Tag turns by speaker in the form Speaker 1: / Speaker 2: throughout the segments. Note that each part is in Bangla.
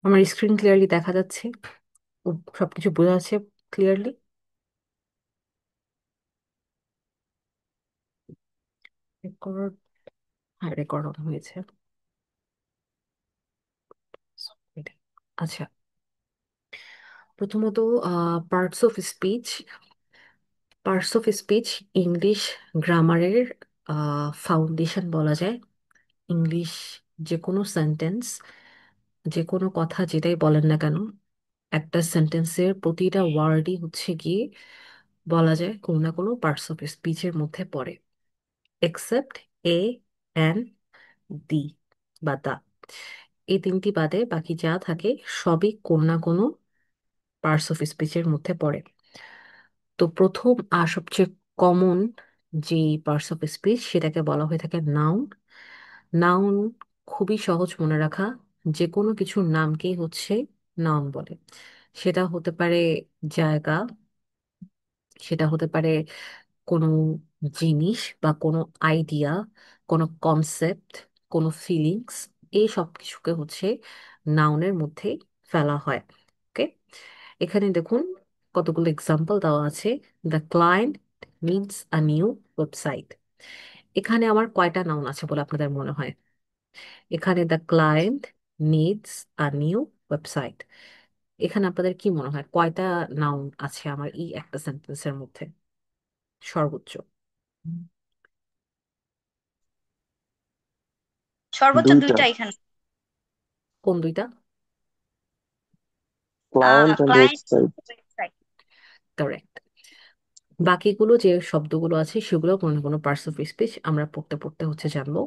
Speaker 1: আমার স্ক্রিন ক্লিয়ারলি দেখা যাচ্ছে? সবকিছু বোঝা যাচ্ছে ক্লিয়ারলি? রেকর্ড? হ্যাঁ, রেকর্ড অন হয়েছে। আচ্ছা, প্রথমত parts of speech. Parts of speech English গ্রামারের ফাউন্ডেশন বলা যায়। ইংলিশ যে কোনো সেন্টেন্স, যে কোনো কথা যেটাই বলেন না কেন, একটা সেন্টেন্সের প্রতিটা ওয়ার্ডই হচ্ছে গিয়ে বলা যায় কোনো না কোনো পার্টস অফ স্পিচের মধ্যে পড়ে, এক্সেপ্ট এ, অ্যান, দি বা দা। এই তিনটি বাদে বাকি যা থাকে সবই কোনো না কোনো পার্টস অফ স্পিচের মধ্যে পড়ে। তো প্রথম আর সবচেয়ে কমন যে পার্টস অফ স্পিচ সেটাকে বলা হয়ে থাকে নাউন। নাউন খুবই সহজ মনে রাখা। যে কোনো কিছুর নামকেই হচ্ছে নাউন বলে। সেটা হতে পারে জায়গা, সেটা হতে পারে কোনো জিনিস বা কোনো আইডিয়া, কোনো কনসেপ্ট, কোনো ফিলিংস, এই সব কিছুকে হচ্ছে নাউনের মধ্যে ফেলা হয়। ওকে, এখানে দেখুন কতগুলো এক্সাম্পল দেওয়া আছে। The client needs a new website. এখানে আমার কয়টা নাউন আছে বলে আপনাদের মনে হয়? এখানে the client needs a new website, এখানে আপনাদের কি মনে হয় কয়টা নাউন আছে আমার এই একটা সেন্টেন্সের মধ্যে সর্বোচ্চ?
Speaker 2: সর্বোচ্চ
Speaker 3: দুইটা।
Speaker 2: দুইটা এখানে।
Speaker 1: কোন দুইটা?
Speaker 3: Client and
Speaker 2: client
Speaker 3: website.
Speaker 2: Website.
Speaker 1: Correct. বাকিগুলো যে শব্দগুলো আছে সেগুলো কোনো না কোনো পার্টস অফ স্পিচ আমরা পড়তে পড়তে হচ্ছে জানবো।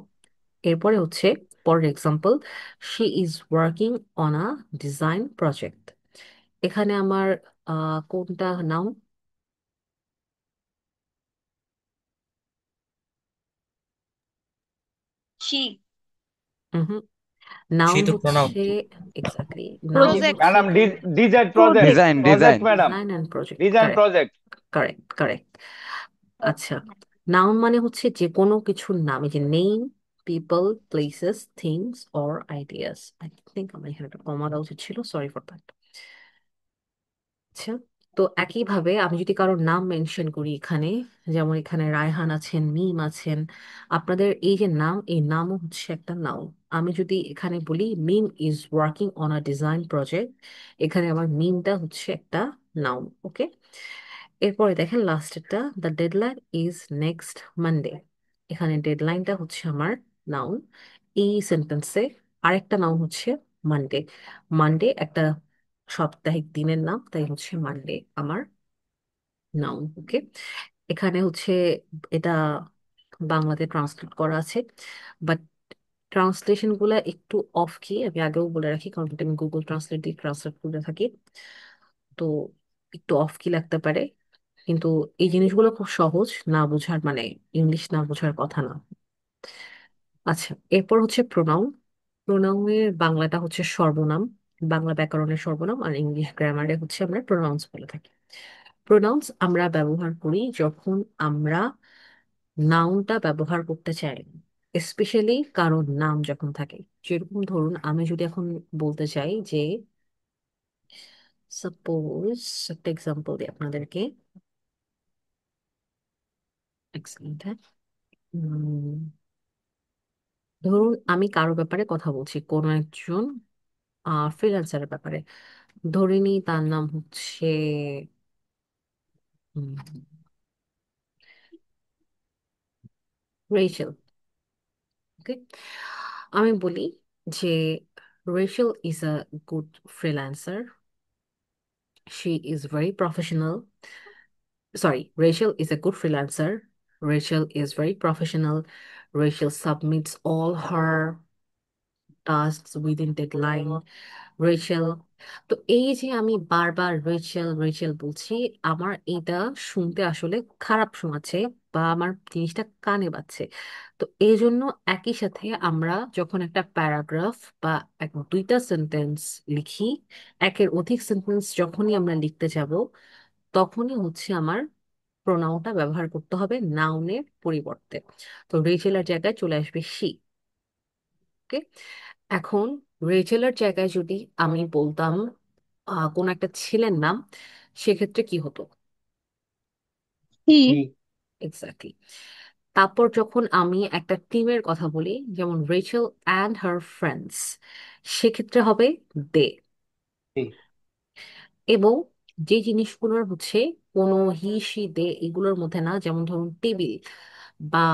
Speaker 1: এরপরে হচ্ছে পরের example, she is working on a design project. এখানে আমার কোনটা noun?
Speaker 2: She.
Speaker 1: Hmm,
Speaker 4: say
Speaker 1: noun
Speaker 4: তো প্রনাউন।
Speaker 1: হচ্ছে এক্স্যাক্টলি, নাউন
Speaker 2: প্রজেক্ট।
Speaker 1: হচ্ছে
Speaker 3: madam, design project.
Speaker 2: Project.
Speaker 4: Design
Speaker 3: project
Speaker 4: design.
Speaker 3: Madam.
Speaker 1: Design and project.
Speaker 3: Design
Speaker 1: correct,
Speaker 3: project.
Speaker 1: Correct, correct. আচ্ছা, নাউন মানে হচ্ছে যে কোনো কিছুর নাম, এই যে name, people, places, things or ideas. I think আমার এখানে একটা কমা দেওয়া উচিত ছিল, সরি ফর দ্যাট। আচ্ছা, তো একইভাবে আমি যদি কারোর নাম মেনশন করি এখানে, যেমন এখানে রায়হান আছেন, মিম আছেন, আপনাদের এই যে নাম, এই নামও হচ্ছে একটা নাউন। আমি যদি এখানে বলি Mim is working on a design project, এখানে আমার মিমটা হচ্ছে একটা নাউন। ওকে, এরপরে দেখেন লাস্টেরটা, the deadline is next Monday. এখানে ডেডলাইনটা হচ্ছে আমার নাউন। এই সেন্টেন্সে আরেকটা নাউন হচ্ছে মানডে। মানডে একটা সাপ্তাহিক দিনের নাম, তাই হচ্ছে মানডে আমার নাউন। ওকে, এখানে হচ্ছে এটা বাংলাতে ট্রান্সলেট করা আছে, বাট ট্রান্সলেশন গুলা একটু অফ কি আমি আগেও বলে রাখি, কারণ এটা আমি গুগল ট্রান্সলেট দিয়ে ট্রান্সলেট করে থাকি। তো একটু অফ কি লাগতে পারে, কিন্তু এই জিনিসগুলো খুব সহজ, না বোঝার মানে ইংলিশ না বোঝার কথা না। আচ্ছা, এরপর হচ্ছে প্রোনাউন। প্রোনাউনের বাংলাটা হচ্ছে সর্বনাম। বাংলা ব্যাকরণের সর্বনাম, আর ইংলিশ গ্রামারে হচ্ছে আমরা প্রোনাউন্স বলে থাকি। প্রোনাউন্স আমরা ব্যবহার করি যখন আমরা নাউনটা ব্যবহার করতে চাই, স্পেশালি কারোর নাম যখন থাকে। যেরকম ধরুন আমি যদি এখন বলতে চাই যে, সাপোজ একটা এক্সাম্পল দিই আপনাদেরকে। Excellent, হ্যাঁ। ধরুন আমি কারো ব্যাপারে কথা বলছি, কোনো একজন ফ্রিল্যান্সারের ব্যাপারে। ধরে নিই তার নাম হচ্ছে রেচেল। ওকে, আমি বলি যে Rachel is a good freelancer, she is very professional. Sorry, Rachel is a good freelancer. Rachel is very professional. Rachel submits all her tasks within deadline. Rachel. তো এই যে আমি বারবার রেচেল রেচেল বলছি, আমার এটা শুনতে আসলে খারাপ শোনাচ্ছে, বা আমার জিনিসটা কানে বাজছে। তো এই জন্য একই সাথে আমরা যখন একটা প্যারাগ্রাফ বা দুইটা সেন্টেন্স লিখি, একের অধিক সেন্টেন্স যখনই আমরা লিখতে যাব, তখনই হচ্ছে আমার প্রোনাউনটা ব্যবহার করতে হবে নাউনের পরিবর্তে। তো রেচেলের জায়গায় চলে আসবে শি। ওকে, এখন রেচেলের জায়গায় যদি আমি বলতাম কোন একটা ছেলের নাম, সেক্ষেত্রে কি হতো?
Speaker 2: হি।
Speaker 1: এক্স্যাক্টলি। তারপর যখন আমি একটা টিমের কথা বলি, যেমন রেচেল অ্যান্ড হার ফ্রেন্ডস, সেক্ষেত্রে হবে দে। এবং যে জিনিসগুলোর হচ্ছে কোনো হি সি দে এগুলোর মধ্যে না, যেমন ধরুন টেবিল বা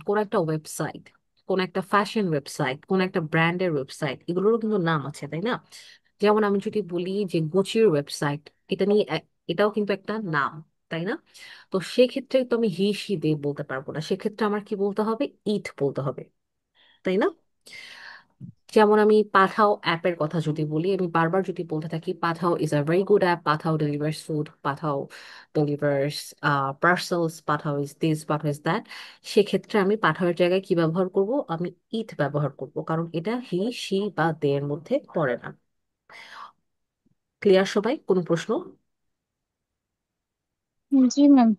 Speaker 1: কোন একটা ওয়েবসাইট, কোন একটা ফ্যাশন ওয়েবসাইট, কোন একটা ব্র্যান্ডের ওয়েবসাইট, এগুলোরও কিন্তু নাম আছে, তাই না? যেমন আমি যদি বলি যে গুচির ওয়েবসাইট, এটা নিয়ে এটাও কিন্তু একটা নাম, তাই না? তো সেক্ষেত্রে তো আমি হি সি দে বলতে পারবো না, সেক্ষেত্রে আমার কি বলতে হবে? ইট বলতে হবে, তাই না? যেমন আমি পাঠাও অ্যাপের কথা যদি বলি, আমি বারবার যদি বলতে থাকি Pathao is a very good app, Pathao delivers food, Pathao delivers parcels, Pathao is this, Pathao is that, সেক্ষেত্রে আমি পাঠাওয়ের জায়গায় কি ব্যবহার করব? আমি ইট ব্যবহার করব, কারণ এটা হি সি বা দে এর মধ্যে পড়ে না। ক্লিয়ার সবাই? কোনো প্রশ্ন?
Speaker 2: জি ম্যাম।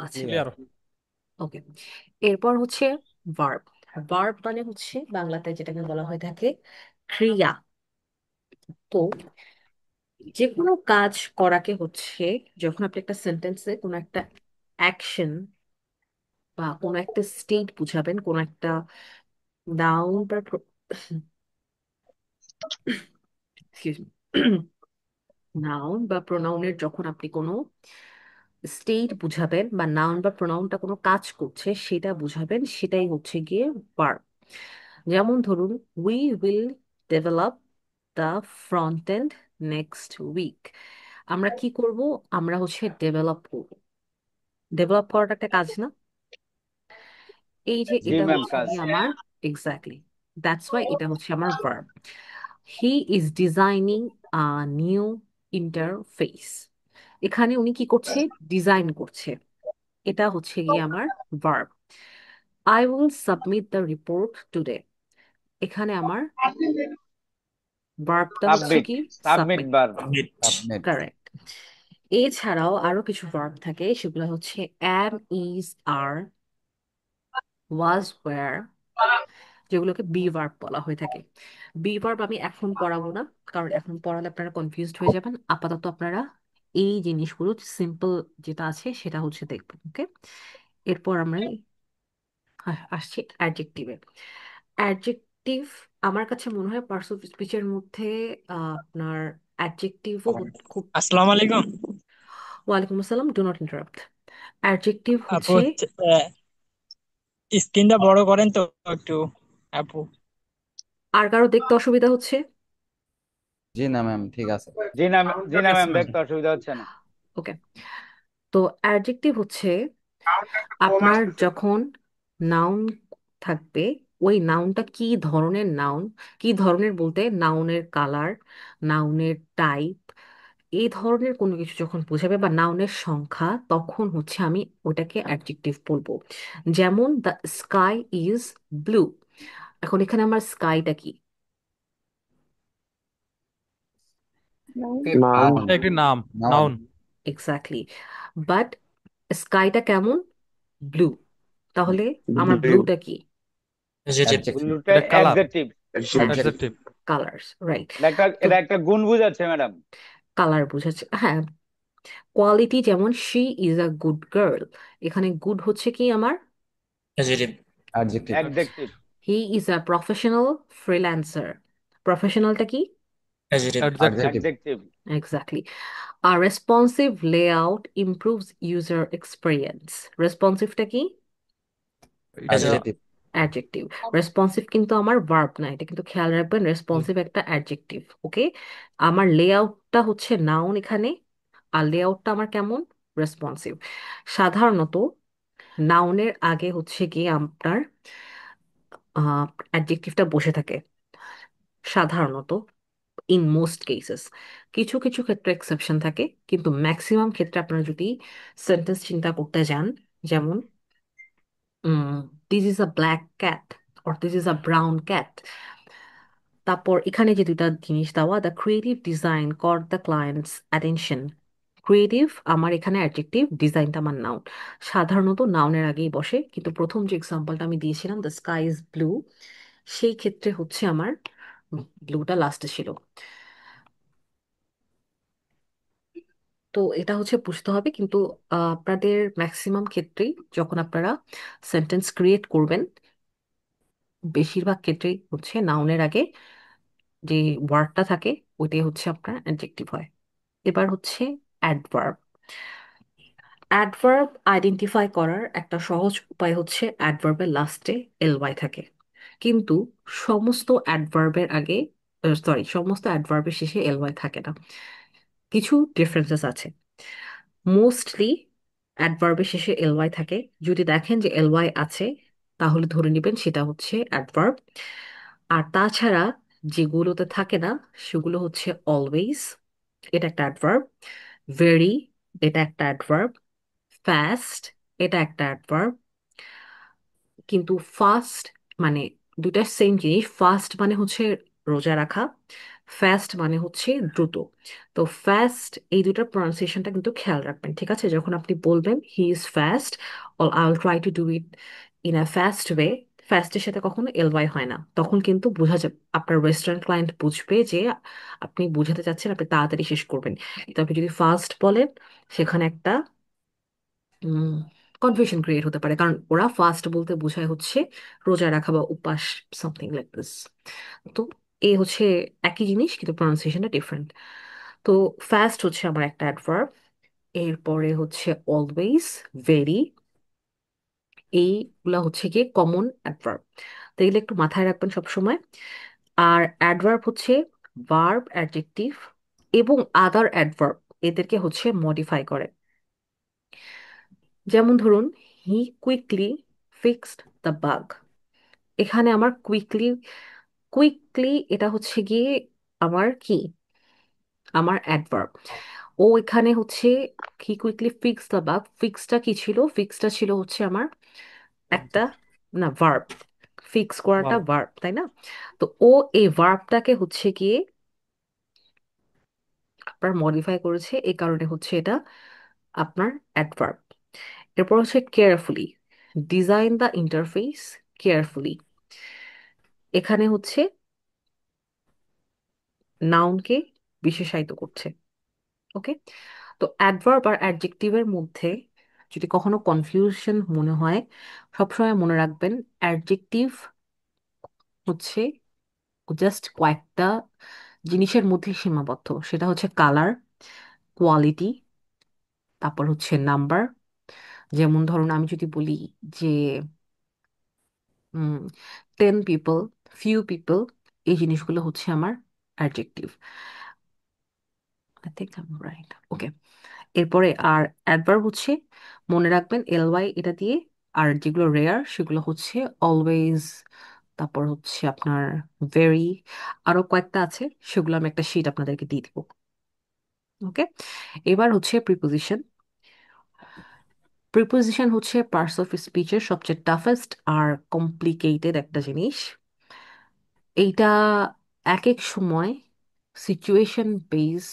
Speaker 1: আচ্ছা,
Speaker 4: ক্লিয়ার।
Speaker 1: ওকে। এরপর হচ্ছে ভার্ব। ভার্ব মানে হচ্ছে বাংলাতে যেটাকে বলা হয়ে থাকে ক্রিয়া। তো যে কোনো কাজ করাকে হচ্ছে, যখন আপনি একটা সেন্টেন্সে কোনো একটা অ্যাকশন বা কোনো একটা স্টেট বুঝাবেন, কোনো একটা নাউন বা নাউন বা প্রোনাউনের যখন আপনি কোনো স্টেট বুঝাবেন, বা নাউন বা প্রোনাউনটা কোনো কাজ করছে সেটা বুঝাবেন, সেটাই হচ্ছে গিয়ে ভার্ব। যেমন ধরুন, we will develop the front end next week. আমরা কি করব? আমরা হচ্ছে ডেভেলপ করব। ডেভেলপ করাটা একটা কাজ না? এই যে
Speaker 3: জি
Speaker 1: এটা
Speaker 3: ম্যাম,
Speaker 1: হচ্ছে
Speaker 3: কাজ।
Speaker 1: কি আমার, এক্স্যাক্টলি, দ্যাটস ওয়াই এটা হচ্ছে আমার verb. He is designing a new interface. এখানে উনি কি করছে? ডিজাইন করছে। এটা হচ্ছে গিয়ে আমার verb. I will submit the report today. এখানে আমার ভার্বটা হচ্ছে
Speaker 3: সাবমিট।
Speaker 1: কি?
Speaker 3: Submit
Speaker 1: submit.
Speaker 3: Verb.
Speaker 4: Submit.
Speaker 1: Correct. এছাড়াও আরো কিছু ভার্ব থাকে, সেগুলো হচ্ছে অ্যাম, ইজ, আর, ওয়াজ, ওয়্যার, যেগুলোকে বি ভার্ব বলা হয়ে থাকে। বি ভার্ব আমি এখন পড়াবো না, কারণ এখন পড়ালে আপনারা কনফিউজড হয়ে যাবেন। আপাতত আপনারা এই জিনিসগুলো সিম্পল যেটা আছে সেটা হচ্ছে দেখবেন, ওকে? এরপর আমরা আসছি অ্যাডজেক্টিভে। অ্যাডজেক্টিভ আমার কাছে মনে হয় পার্টস অফ স্পিচের মধ্যে আপনার অ্যাডজেক্টিভও খুব।
Speaker 5: আসসালামু আলাইকুম।
Speaker 1: ওয়ালাইকুম আসসালাম, ডু নট ইন্টারাপ্ট। অ্যাডজেক্টিভ
Speaker 5: আপু
Speaker 1: হচ্ছে,
Speaker 5: হচ্ছে স্ক্রিনটা বড় করেন তো একটু আপু।
Speaker 1: আর কারো দেখতে অসুবিধা হচ্ছে?
Speaker 4: জি না ম্যাম, ঠিক আছে।
Speaker 3: জি না, জি না
Speaker 5: ঠিক আছে
Speaker 3: ম্যাম,
Speaker 5: ম্যাম।
Speaker 3: দেখতে অসুবিধা হচ্ছে না।
Speaker 1: ওকে। তো অ্যাডজেক্টিভ হচ্ছে আপনার যখন নাউন থাকবে, ওই নাউনটা কি ধরনের নাউন, কি ধরনের বলতে নাউনের কালার, নাউনের টাইপ, এই ধরনের কোনো কিছু যখন বোঝাবে, বা নাউনের সংখ্যা, তখন হচ্ছে আমি ওটাকে অ্যাডজেক্টিভ বলবো। যেমন দ্য স্কাই ইজ ব্লু। এখন এখানে আমার স্কাইটা কি?
Speaker 3: নাউন।
Speaker 4: নাউন।
Speaker 5: একটি নাম।
Speaker 4: নাউন।
Speaker 5: নাউন।
Speaker 1: এক্স্যাক্টলি। বাট স্কাইটা কেমন? ব্লু। তাহলে আমার
Speaker 3: ব্লু।
Speaker 1: ব্লুটা কি?
Speaker 5: পজিটিভ।
Speaker 4: অ্যাডজেক্টিভ।
Speaker 3: ব্লুটা
Speaker 5: এটা colour.
Speaker 3: Adjective.
Speaker 1: Adjective.
Speaker 5: Adjective.
Speaker 1: Colours, right. তো
Speaker 3: এটা একটা গুণ বুঝাচ্ছে ম্যাডাম।
Speaker 1: কালার বোঝাচ্ছে, হ্যাঁ। কোয়ালিটি, যেমন she is a good girl, এখানে গুড হচ্ছে কি আমার?
Speaker 5: Positive.
Speaker 4: Adjective.
Speaker 3: Adjective.
Speaker 1: He is a professional freelancer, প্রফেশনালটা কি?
Speaker 5: পজিটিভ।
Speaker 4: অ্যাডজেক্টিভ।
Speaker 3: অ্যাডজেক্টিভ।
Speaker 1: এক্স্যাক্টলি। আর responsive layout improves user experience, রেসপন্সিভটা কি?
Speaker 5: এটা
Speaker 4: অ্যাডজেক্টিভ।
Speaker 1: অ্যাডজেক্টিভ। রেসপন্সিভ কিন্তু আমার ভার্ব না, এটা কিন্তু খেয়াল রাখবেন, রেসপন্সিভ একটা অ্যাডজেক্টিভ, ওকে? আমার লেআউটটা হচ্ছে নাউন এখানে, আর লেআউটটা আমার কেমন? রেসপন্সিভ। সাধারণত নাউনের আগে হচ্ছে গিয়ে আপনার অ্যাডজেক্টিভটা বসে থাকে, সাধারণত, ইন মোস্ট কেসেস। কিছু কিছু ক্ষেত্রে এক্সেপশন থাকে, কিন্তু ম্যাক্সিমাম ক্ষেত্রে আপনারা যদি সেন্টেন্স চিন্তা করতে যান, যেমন this is a black cat, or this is a brown cat, তারপর এখানে যে দুইটা জিনিস দেওয়া, the creative design caught the client's attention. Creative আমার এখানে অ্যাডজেক্টিভ, ডিজাইনটা আমার নাউন। সাধারণত নাউনের আগেই বসে, কিন্তু প্রথম যে এক্সাম্পলটা আমি দিয়েছিলাম, দ্য স্কাই ইজ ব্লু, সেই ক্ষেত্রে হচ্ছে আমার ব্লুটা লাস্টে ছিল। তো এটা হচ্ছে বুঝতে হবে, কিন্তু আপনাদের ম্যাক্সিমাম ক্ষেত্রেই যখন আপনারা সেন্টেন্স ক্রিয়েট করবেন, বেশিরভাগ ক্ষেত্রেই হচ্ছে নাউনের আগে যে ওয়ার্ডটা থাকে ওইটাই হচ্ছে আপনার অ্যাডজেক্টিভ হয়। এবার হচ্ছে অ্যাডভার্ব। অ্যাডভার্ব আইডেন্টিফাই করার একটা সহজ উপায় হচ্ছে অ্যাডভার্বের লাস্টে এলওয়াই থাকে, কিন্তু সমস্ত অ্যাডভার্বের আগে, সমস্ত অ্যাডভার্বের শেষে এলওয়াই থাকে না। কিছু ডিফারেন্সেস আছে। মোস্টলি অ্যাডভার্বের শেষে এলওয়াই থাকে। যদি দেখেন যে এলওয়াই আছে, তাহলে ধরে নেবেন সেটা হচ্ছে অ্যাডভার্ব। আর তাছাড়া যেগুলোতে থাকে না সেগুলো হচ্ছে অলওয়েজ, এটা একটা অ্যাডভার্ব। ভেরি, এটা একটা অ্যাডভার্ব। ফাস্ট, এটা একটা অ্যাডভার্ব। কিন্তু ফাস্ট মানে দুইটা সেম জিনিস। ফাস্ট মানে হচ্ছে রোজা রাখা, ফাস্ট মানে হচ্ছে দ্রুত। তো ফাস্ট এই দুটার প্রনাউন্সিয়েশনটা কিন্তু খেয়াল রাখবেন, ঠিক আছে? যখন আপনি বলবেন he is fast, or I will try to do it in a fast way, ফাস্টের সাথে কখনো এলওয়াই হয় না। তখন কিন্তু বোঝা যাবে, আপনার ওয়েস্টার্ন ক্লায়েন্ট বুঝবে যে আপনি বোঝাতে চাচ্ছেন আপনি তাড়াতাড়ি শেষ করবেন। কিন্তু আপনি যদি ফাস্ট বলেন, সেখানে একটা কনফিউশন ক্রিয়েট হতে পারে, কারণ ওরা ফাস্ট বলতে বোঝায় হচ্ছে রোজা রাখা বা উপাস, সামথিং লাইক দিস। তো এই হচ্ছে একই জিনিস কিন্তু প্রনাউন্সিয়েশনটা ডিফারেন্ট। তো ফাস্ট হচ্ছে আমার একটা অ্যাডভার্ব। এরপরে হচ্ছে অলওয়েজ, ভেরি, এইগুলা হচ্ছে গিয়ে কমন অ্যাডভার্ব। তো এগুলো একটু মাথায় রাখবেন সব সময়। আর অ্যাডভার্ব হচ্ছে ভার্ব, অ্যাডজেক্টিভ এবং আদার অ্যাডভার্ব, এদেরকে হচ্ছে মডিফাই করে। যেমন ধরুন, হি কুইকলি ফিক্সড দ্য বাগ। এখানে আমার কুইকলি, কুইকলি এটা হচ্ছে গিয়ে আমার কি, আমার অ্যাডভার্ব। ও এখানে হচ্ছে হি কুইকলি ফিক্স দ্য বাগ, ফিক্সটা কি ছিল? ফিক্সটা ছিল হচ্ছে আমার একটা, না, ভার্ব। ফিক্স করাটা
Speaker 3: ভাব
Speaker 1: ভার্ব, তাই না? তো ও এই ভার্বটাকে হচ্ছে গিয়ে আপনার মডিফাই করেছে, এই কারণে হচ্ছে এটা আপনার অ্যাডভার্ব। এরপর হচ্ছে carefully, design the interface carefully. এখানে হচ্ছে নাউনকে বিশেষায়িত করছে। ওকে। তো অ্যাডভার্ব আর অ্যাডজেক্টিভের মধ্যে যদি কখনো কনফিউশন মনে হয়, সবসময় মনে রাখবেন অ্যাডজেক্টিভ হচ্ছে জাস্ট কয়েকটা জিনিসের মধ্যে সীমাবদ্ধ। সেটা হচ্ছে কালার, কোয়ালিটি, তারপর হচ্ছে নাম্বার। যেমন ধরুন আমি যদি বলি যে 10 পিপল, ফিউ পিপল, এই জিনিসগুলো হচ্ছে আমার adjective. I think I am right. Okay. এরপরে আর অ্যাডভার্ব হচ্ছে, মনে রাখবেন এলওয়াই এটা দিয়ে। আর যেগুলো রেয়ার সেগুলো হচ্ছে অলওয়েজ, তারপর হচ্ছে আপনার ভেরি, আরো কয়েকটা আছে, সেগুলো আমি একটা শিট আপনাদেরকে দিয়ে দিব। ওকে। এবার হচ্ছে প্রিপোজিশন। প্রিপোজিশন হচ্ছে পার্টস অফ স্পিচের সবচেয়ে টাফেস্ট আর কমপ্লিকেটেড একটা জিনিস। এইটা এক এক সময় সিচুয়েশন বেস,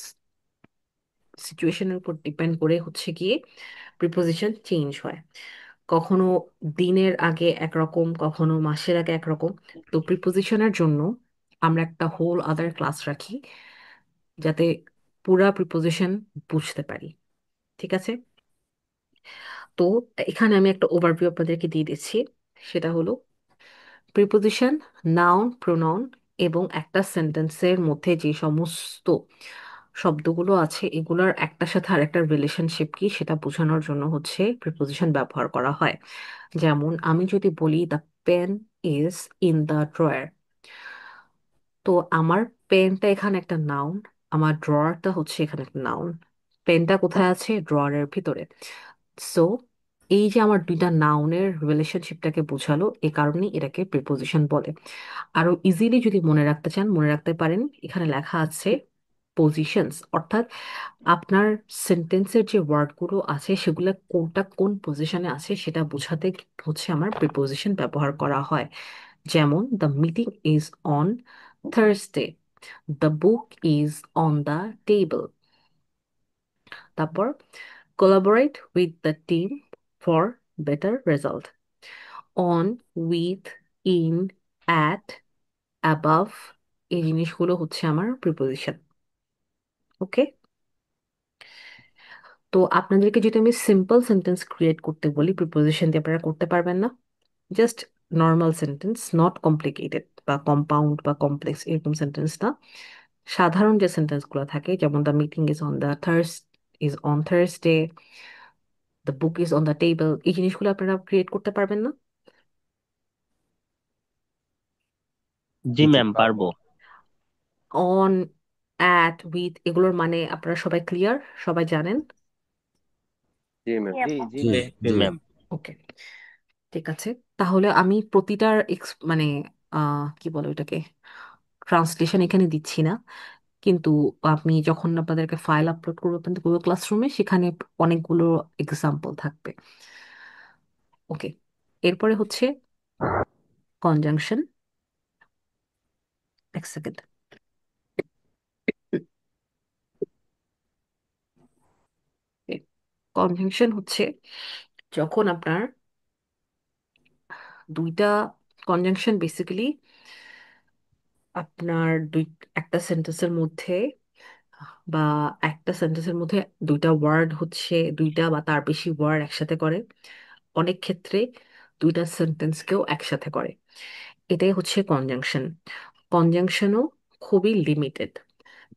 Speaker 1: সিচুয়েশনের উপর ডিপেন্ড করে হচ্ছে গিয়ে প্রিপোজিশন চেঞ্জ হয়। কখনো দিনের আগে একরকম, কখনো মাসের আগে একরকম। তো প্রিপোজিশনের জন্য আমরা একটা হোল আদার ক্লাস রাখি, যাতে পুরা প্রিপোজিশন বুঝতে পারি। ঠিক আছে? তো এখানে আমি একটা ওভারভিউ আপনাদেরকে দিয়ে দিচ্ছি। সেটা হলো প্রিপোজিশন, নাউন, প্রোনাউন এবং একটা সেন্টেন্সের মধ্যে যে সমস্ত শব্দগুলো আছে এগুলোর একটার সাথে আরেকটার রিলেশনশিপ কি সেটা বোঝানোর জন্য হচ্ছে প্রিপোজিশন ব্যবহার করা হয়। যেমন আমি যদি বলি the pen is in the drawer, তো আমার পেনটা এখানে একটা নাউন, আমার ড্রয়ারটা হচ্ছে এখানে একটা নাউন। পেনটা কোথায় আছে? ড্রয়ারের ভিতরে। সো এই যে আমার দুইটা নাউনের রিলেশনশিপটাকে বোঝালো, এ কারণেই এটাকে প্রিপোজিশন বলে। আরো ইজিলি যদি মনে রাখতে চান, মনে রাখতে পারেন, এখানে লেখা আছে পজিশনস, অর্থাৎ আপনার সেন্টেন্সের যে ওয়ার্ডগুলো আছে সেগুলো কোনটা কোন পজিশনে আছে সেটা বোঝাতে হচ্ছে আমার প্রিপোজিশন ব্যবহার করা হয়। যেমন the meeting is on Thursday, the book is on the table. তারপর collaborate with the team for better result, on, with, in, at, above, এই জিনিসগুলো হচ্ছে আমার প্রিপোজিশন। ওকে, তো আপনাদেরকে যদি আমি সিম্পল সেন্টেন্স ক্রিয়েট করতে বলি প্রিপোজিশন দিয়ে, আপনারা করতে পারবেন না? Just normal sentence, not complicated বা কম্পাউন্ড বা কমপ্লেক্স এরকম সেন্টেন্স না। সাধারণ যে সেন্টেন্সগুলো থাকে, যেমন the meeting is on Thursday, the book is on the table, এই জিনিসগুলো আপনারা ক্রিয়েট করতে পারবেন না?
Speaker 2: জি
Speaker 4: জি জি
Speaker 2: ম্যাম,
Speaker 4: পারবো।
Speaker 2: পারবো।
Speaker 1: অন, অ্যাট, উইথ, এগুলোর মানে আপনারা সবাই ক্লিয়ার, সবাই জানেন?
Speaker 6: জি ম্যাম।
Speaker 3: জি জি
Speaker 4: জি
Speaker 3: ম্যাম।
Speaker 2: জি
Speaker 4: জি।
Speaker 2: ম্যাম।
Speaker 1: ওকে, ঠিক আছে। তাহলে আমি প্রতিটার মানে কি বলে ওটাকে, ট্রান্সলেশন এখানে দিচ্ছি না, কিন্তু আপনি যখন আপনাদেরকে ফাইল আপলোড করবেন আপনাদের গুগল ক্লাসরুমে, সেখানে অনেকগুলো এক্সাম্পল থাকবে। ওকে, এরপরে হচ্ছে কনজাংশন। এক সেকেন্ড। কনজাংশন হচ্ছে যখন আপনার দুইটা, কনজাংশন বেসিক্যালি আপনার একটা সেন্টেন্সের মধ্যে বা একটা সেন্টেন্সের মধ্যে দুইটা ওয়ার্ড হচ্ছে, দুইটা বা তার বেশি ওয়ার্ড একসাথে করে, অনেক ক্ষেত্রে দুইটা সেন্টেন্সকেও একসাথে করে, এটাই হচ্ছে কনজাংশন। কনজাংশনও খুবই limited,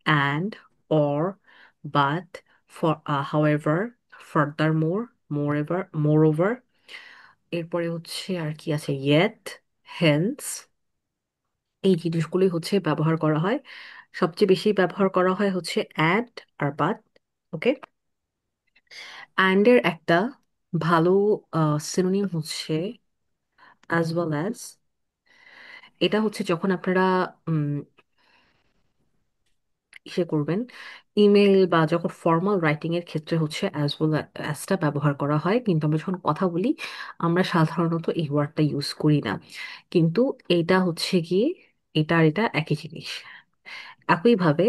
Speaker 1: and, or, but, for, however, ফার্দারমোর, moreover, এরপরে হচ্ছে আর কি আছে, ইয়েট, হেন্স, এই জিনিসগুলোই হচ্ছে ব্যবহার করা হয়। সবচেয়ে বেশি ব্যবহার করা হয় হচ্ছে অ্যাড আর বাট। ওকে, অ্যান্ড এর একটা ভালো সিনোনিম হচ্ছে অ্যাজ ওয়েল অ্যাজ। এটা হচ্ছে যখন আপনারা ইসে করবেন, ইমেল বা যখন ফর্মাল রাইটিং এর ক্ষেত্রে হচ্ছে অ্যাজ ওয়েল অ্যাজটা ব্যবহার করা হয়, কিন্তু আমরা যখন কথা বলি আমরা সাধারণত এই ওয়ার্ডটা ইউজ করি না। কিন্তু এটা হচ্ছে গিয়ে, এটা আর এটা একই জিনিস। একইভাবে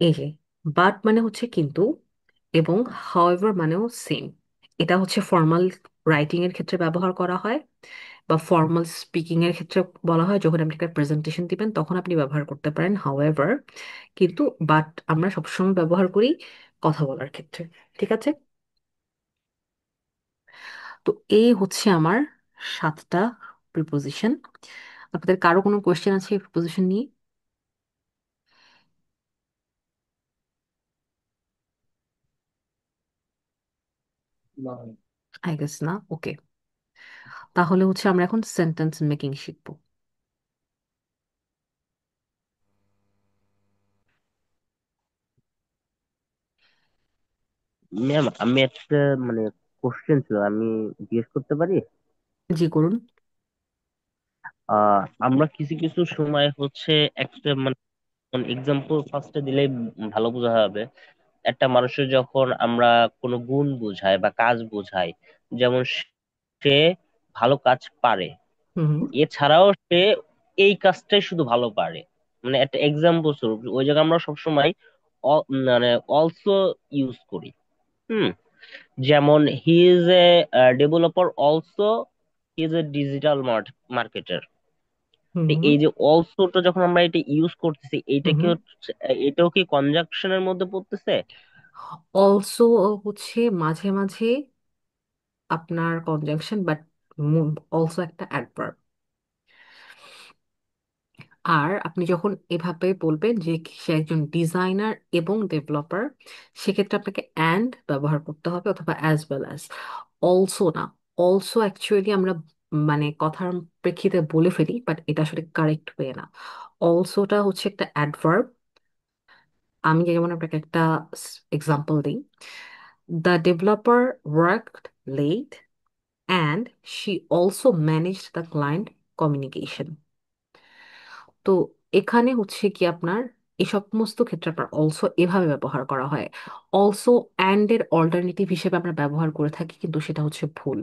Speaker 1: এই যে বাট মানে হচ্ছে কিন্তু, এবং হাউএভার মানেও সেম। এটা হচ্ছে ফর্মাল রাইটিং এর ক্ষেত্রে ব্যবহার করা হয়, বা ফর্মাল স্পিকিং এর ক্ষেত্রে বলা হয়, যখন আপনি একটা প্রেজেন্টেশন দিবেন তখন আপনি ব্যবহার করতে পারেন হাউএভার। কিন্তু বাট আমরা সবসময় ব্যবহার করি কথা বলার ক্ষেত্রে। ঠিক আছে, তো এই হচ্ছে আমার 7টা প্রিপোজিশন। আপনাদের কারো কোনো কোয়েশ্চেন আছে এই প্রিপোজিশন নিয়ে? আই গেস না। ওকে, তাহলে হচ্ছে আমরা এখন সেন্টেন্স মেকিং শিখবো।
Speaker 2: ম্যাম, আমি একটা মানে কোশ্চেন ছিল, আমি জিজ্ঞেস করতে পারি?
Speaker 1: জি করুন।
Speaker 2: আমরা কিছু কিছু সময় হচ্ছে একটা মানে এক্সাম্পল ফার্স্টে দিলেই ভালো বোঝা হবে। একটা মানুষের যখন আমরা কোনো গুণ বোঝাই বা কাজ বোঝাই, যেমন সে ভালো কাজ পারে,
Speaker 1: হুম হুম
Speaker 2: এছাড়াও সে এই কাজটাই শুধু ভালো পারে, মানে একটা এক্সাম্পল স্বরূপ ওই জায়গায় আমরা সবসময় মানে অলসো ইউজ করি। হুম, যেমন he is a developer also, he is a digital marketer.
Speaker 1: হুম হুম
Speaker 2: এই যে অলসোটা যখন আমরা এটা ইউজ করতেছি, এইটা
Speaker 1: হুম
Speaker 2: কি
Speaker 1: হুম।
Speaker 2: হচ্ছে, এটাও কি কনজাংশনের মধ্যে পড়তেছে?
Speaker 1: অলসো হচ্ছে মাঝে মাঝে আপনার কনজাংশন, বাট অলসো একটা অ্যাডভার্ব। আর আপনি যখন এভাবে বলবেন যে সে একজন ডিজাইনার এবং ডেভেলপার, সেক্ষেত্রে আপনাকে অ্যান্ড ব্যবহার করতে হবে, অথবা অ্যাজ ওয়েল অ্যাজ। অলসো না, অলসো অ্যাকচুয়ালি আমরা মানে কথার প্রেক্ষিতে বলে ফেলি, বাট এটা আসলে কারেক্ট ওয়ে না। অলসোটা হচ্ছে একটা অ্যাডভার্ব। আমি যেমন আপনাকে একটা এক্সাম্পল দিই, the developer worked late and she also managed the client communication. তো এখানে হচ্ছে কি আপনার এই সমস্ত ক্ষেত্রে আপনার অলসো এভাবে ব্যবহার করা হয়। অলসো অ্যান্ড এর অল্টারনেটিভ হিসেবে আমরা ব্যবহার করে থাকি, কিন্তু সেটা হচ্ছে ভুল।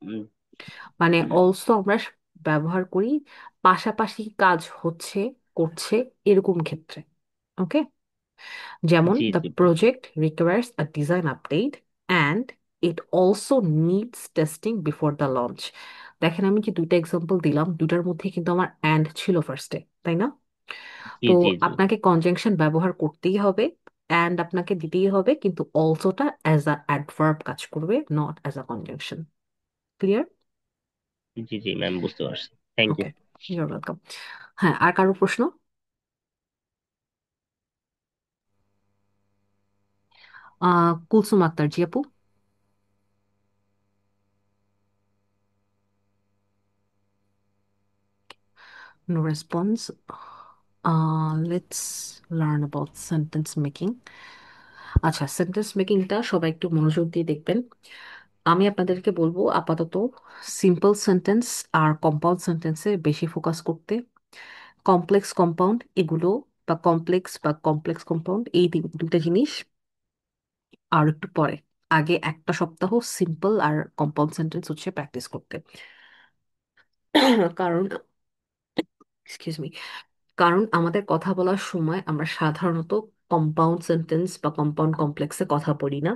Speaker 2: উম,
Speaker 1: মানে অলসো আমরা ব্যবহার করি পাশাপাশি কাজ হচ্ছে, করছে, এরকম ক্ষেত্রে। ওকে, যেমন
Speaker 2: জি
Speaker 1: দ্য
Speaker 2: জি।
Speaker 1: Project requires a design update and it also needs testing before the launch. দেখেন আমি যে দুইটা এক্সাম্পল দিলাম, দুটার মধ্যে কিন্তু আমার অ্যান্ড ছিল ফার্স্টে, তাই না?
Speaker 2: জি
Speaker 1: তো
Speaker 2: জি জি
Speaker 1: আপনাকে কনজাংশন ব্যবহার করতেই হবে, অ্যান্ড আপনাকে দিতেই হবে, কিন্তু অলসোটা অ্যাজ আ অ্যাডভার্ব কাজ করবে, not as a conjunction. Clear?
Speaker 2: জি জি ম্যাম, বুঝতে পারছি। Thank you.
Speaker 1: Okay, you're welcome. হ্যাঁ, আর কারো প্রশ্ন? কুলসুম আক্তার জি আপু। No response. Let's learn about sentence making. আচ্ছা, সেন্টেন্স মেকিংটা সবাই একটু মনোযোগ দিয়ে দেখবেন। আমি আপনাদেরকে বলবো আপাতত সিম্পল সেন্টেন্স আর কম্পাউন্ড সেন্টেন্সে বেশি ফোকাস করতে। কমপ্লেক্স কম্পাউন্ড এগুলো, বা কমপ্লেক্স কম্পাউন্ড, এই দুইটা জিনিস আর একটু পরে। আগে একটা সপ্তাহ সিম্পল আর কম্পাউন্ড সেন্টেন্স হচ্ছে প্র্যাকটিস করতে। কারণ, এক্সকিউজ মি, কারণ আমাদের কথা বলার সময় আমরা সাধারণত কম্পাউন্ড সেন্টেন্স বা কম্পাউন্ড কমপ্লেক্সে কথা বলি না,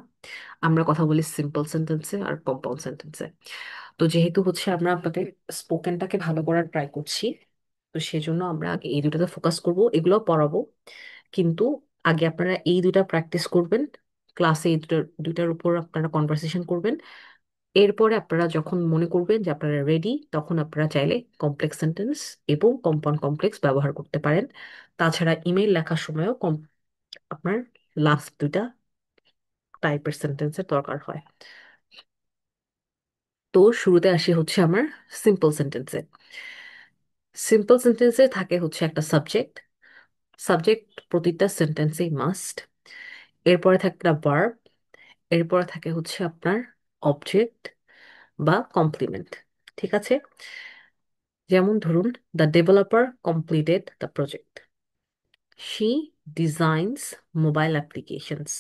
Speaker 1: আমরা কথা বলি সিম্পল সেন্টেন্সে আর কম্পাউন্ড সেন্টেন্সে। তো যেহেতু হচ্ছে আমরা আপনাদের স্পোকেনটাকে ভালো করার ট্রাই করছি, তো সেজন্য আমরা আগে এই দুটাতে ফোকাস করব, এগুলো পড়াবো, কিন্তু আগে আপনারা এই দুটা প্র্যাকটিস করবেন। ক্লাসে এই দুটার উপর আপনারা কনভারসেশন করবেন। এরপরে আপনারা যখন মনে করবেন যে আপনারা রেডি, তখন আপনারা চাইলে কমপ্লেক্স সেন্টেন্স এবং কম্পাউন্ড কমপ্লেক্স ব্যবহার করতে পারেন। তাছাড়া ইমেল লেখার সময়ও আপনার লাস্ট দুইটা টাইপের সেন্টেন্সের দরকার হয়। তো শুরুতে আসি হচ্ছে আমার সিম্পল সেন্টেন্সে। সিম্পল সেন্টেন্সে থাকে হচ্ছে একটা সাবজেক্ট, সাবজেক্ট প্রতিটা সেন্টেন্সেই মাস্ট। এরপরে থাকে একটা ভার্ব, এরপরে থাকে হচ্ছে আপনার অবজেক্ট বা কমপ্লিমেন্ট। ঠিক আছে? যেমন ধরুন, the developer completed the project, she designs mobile applications.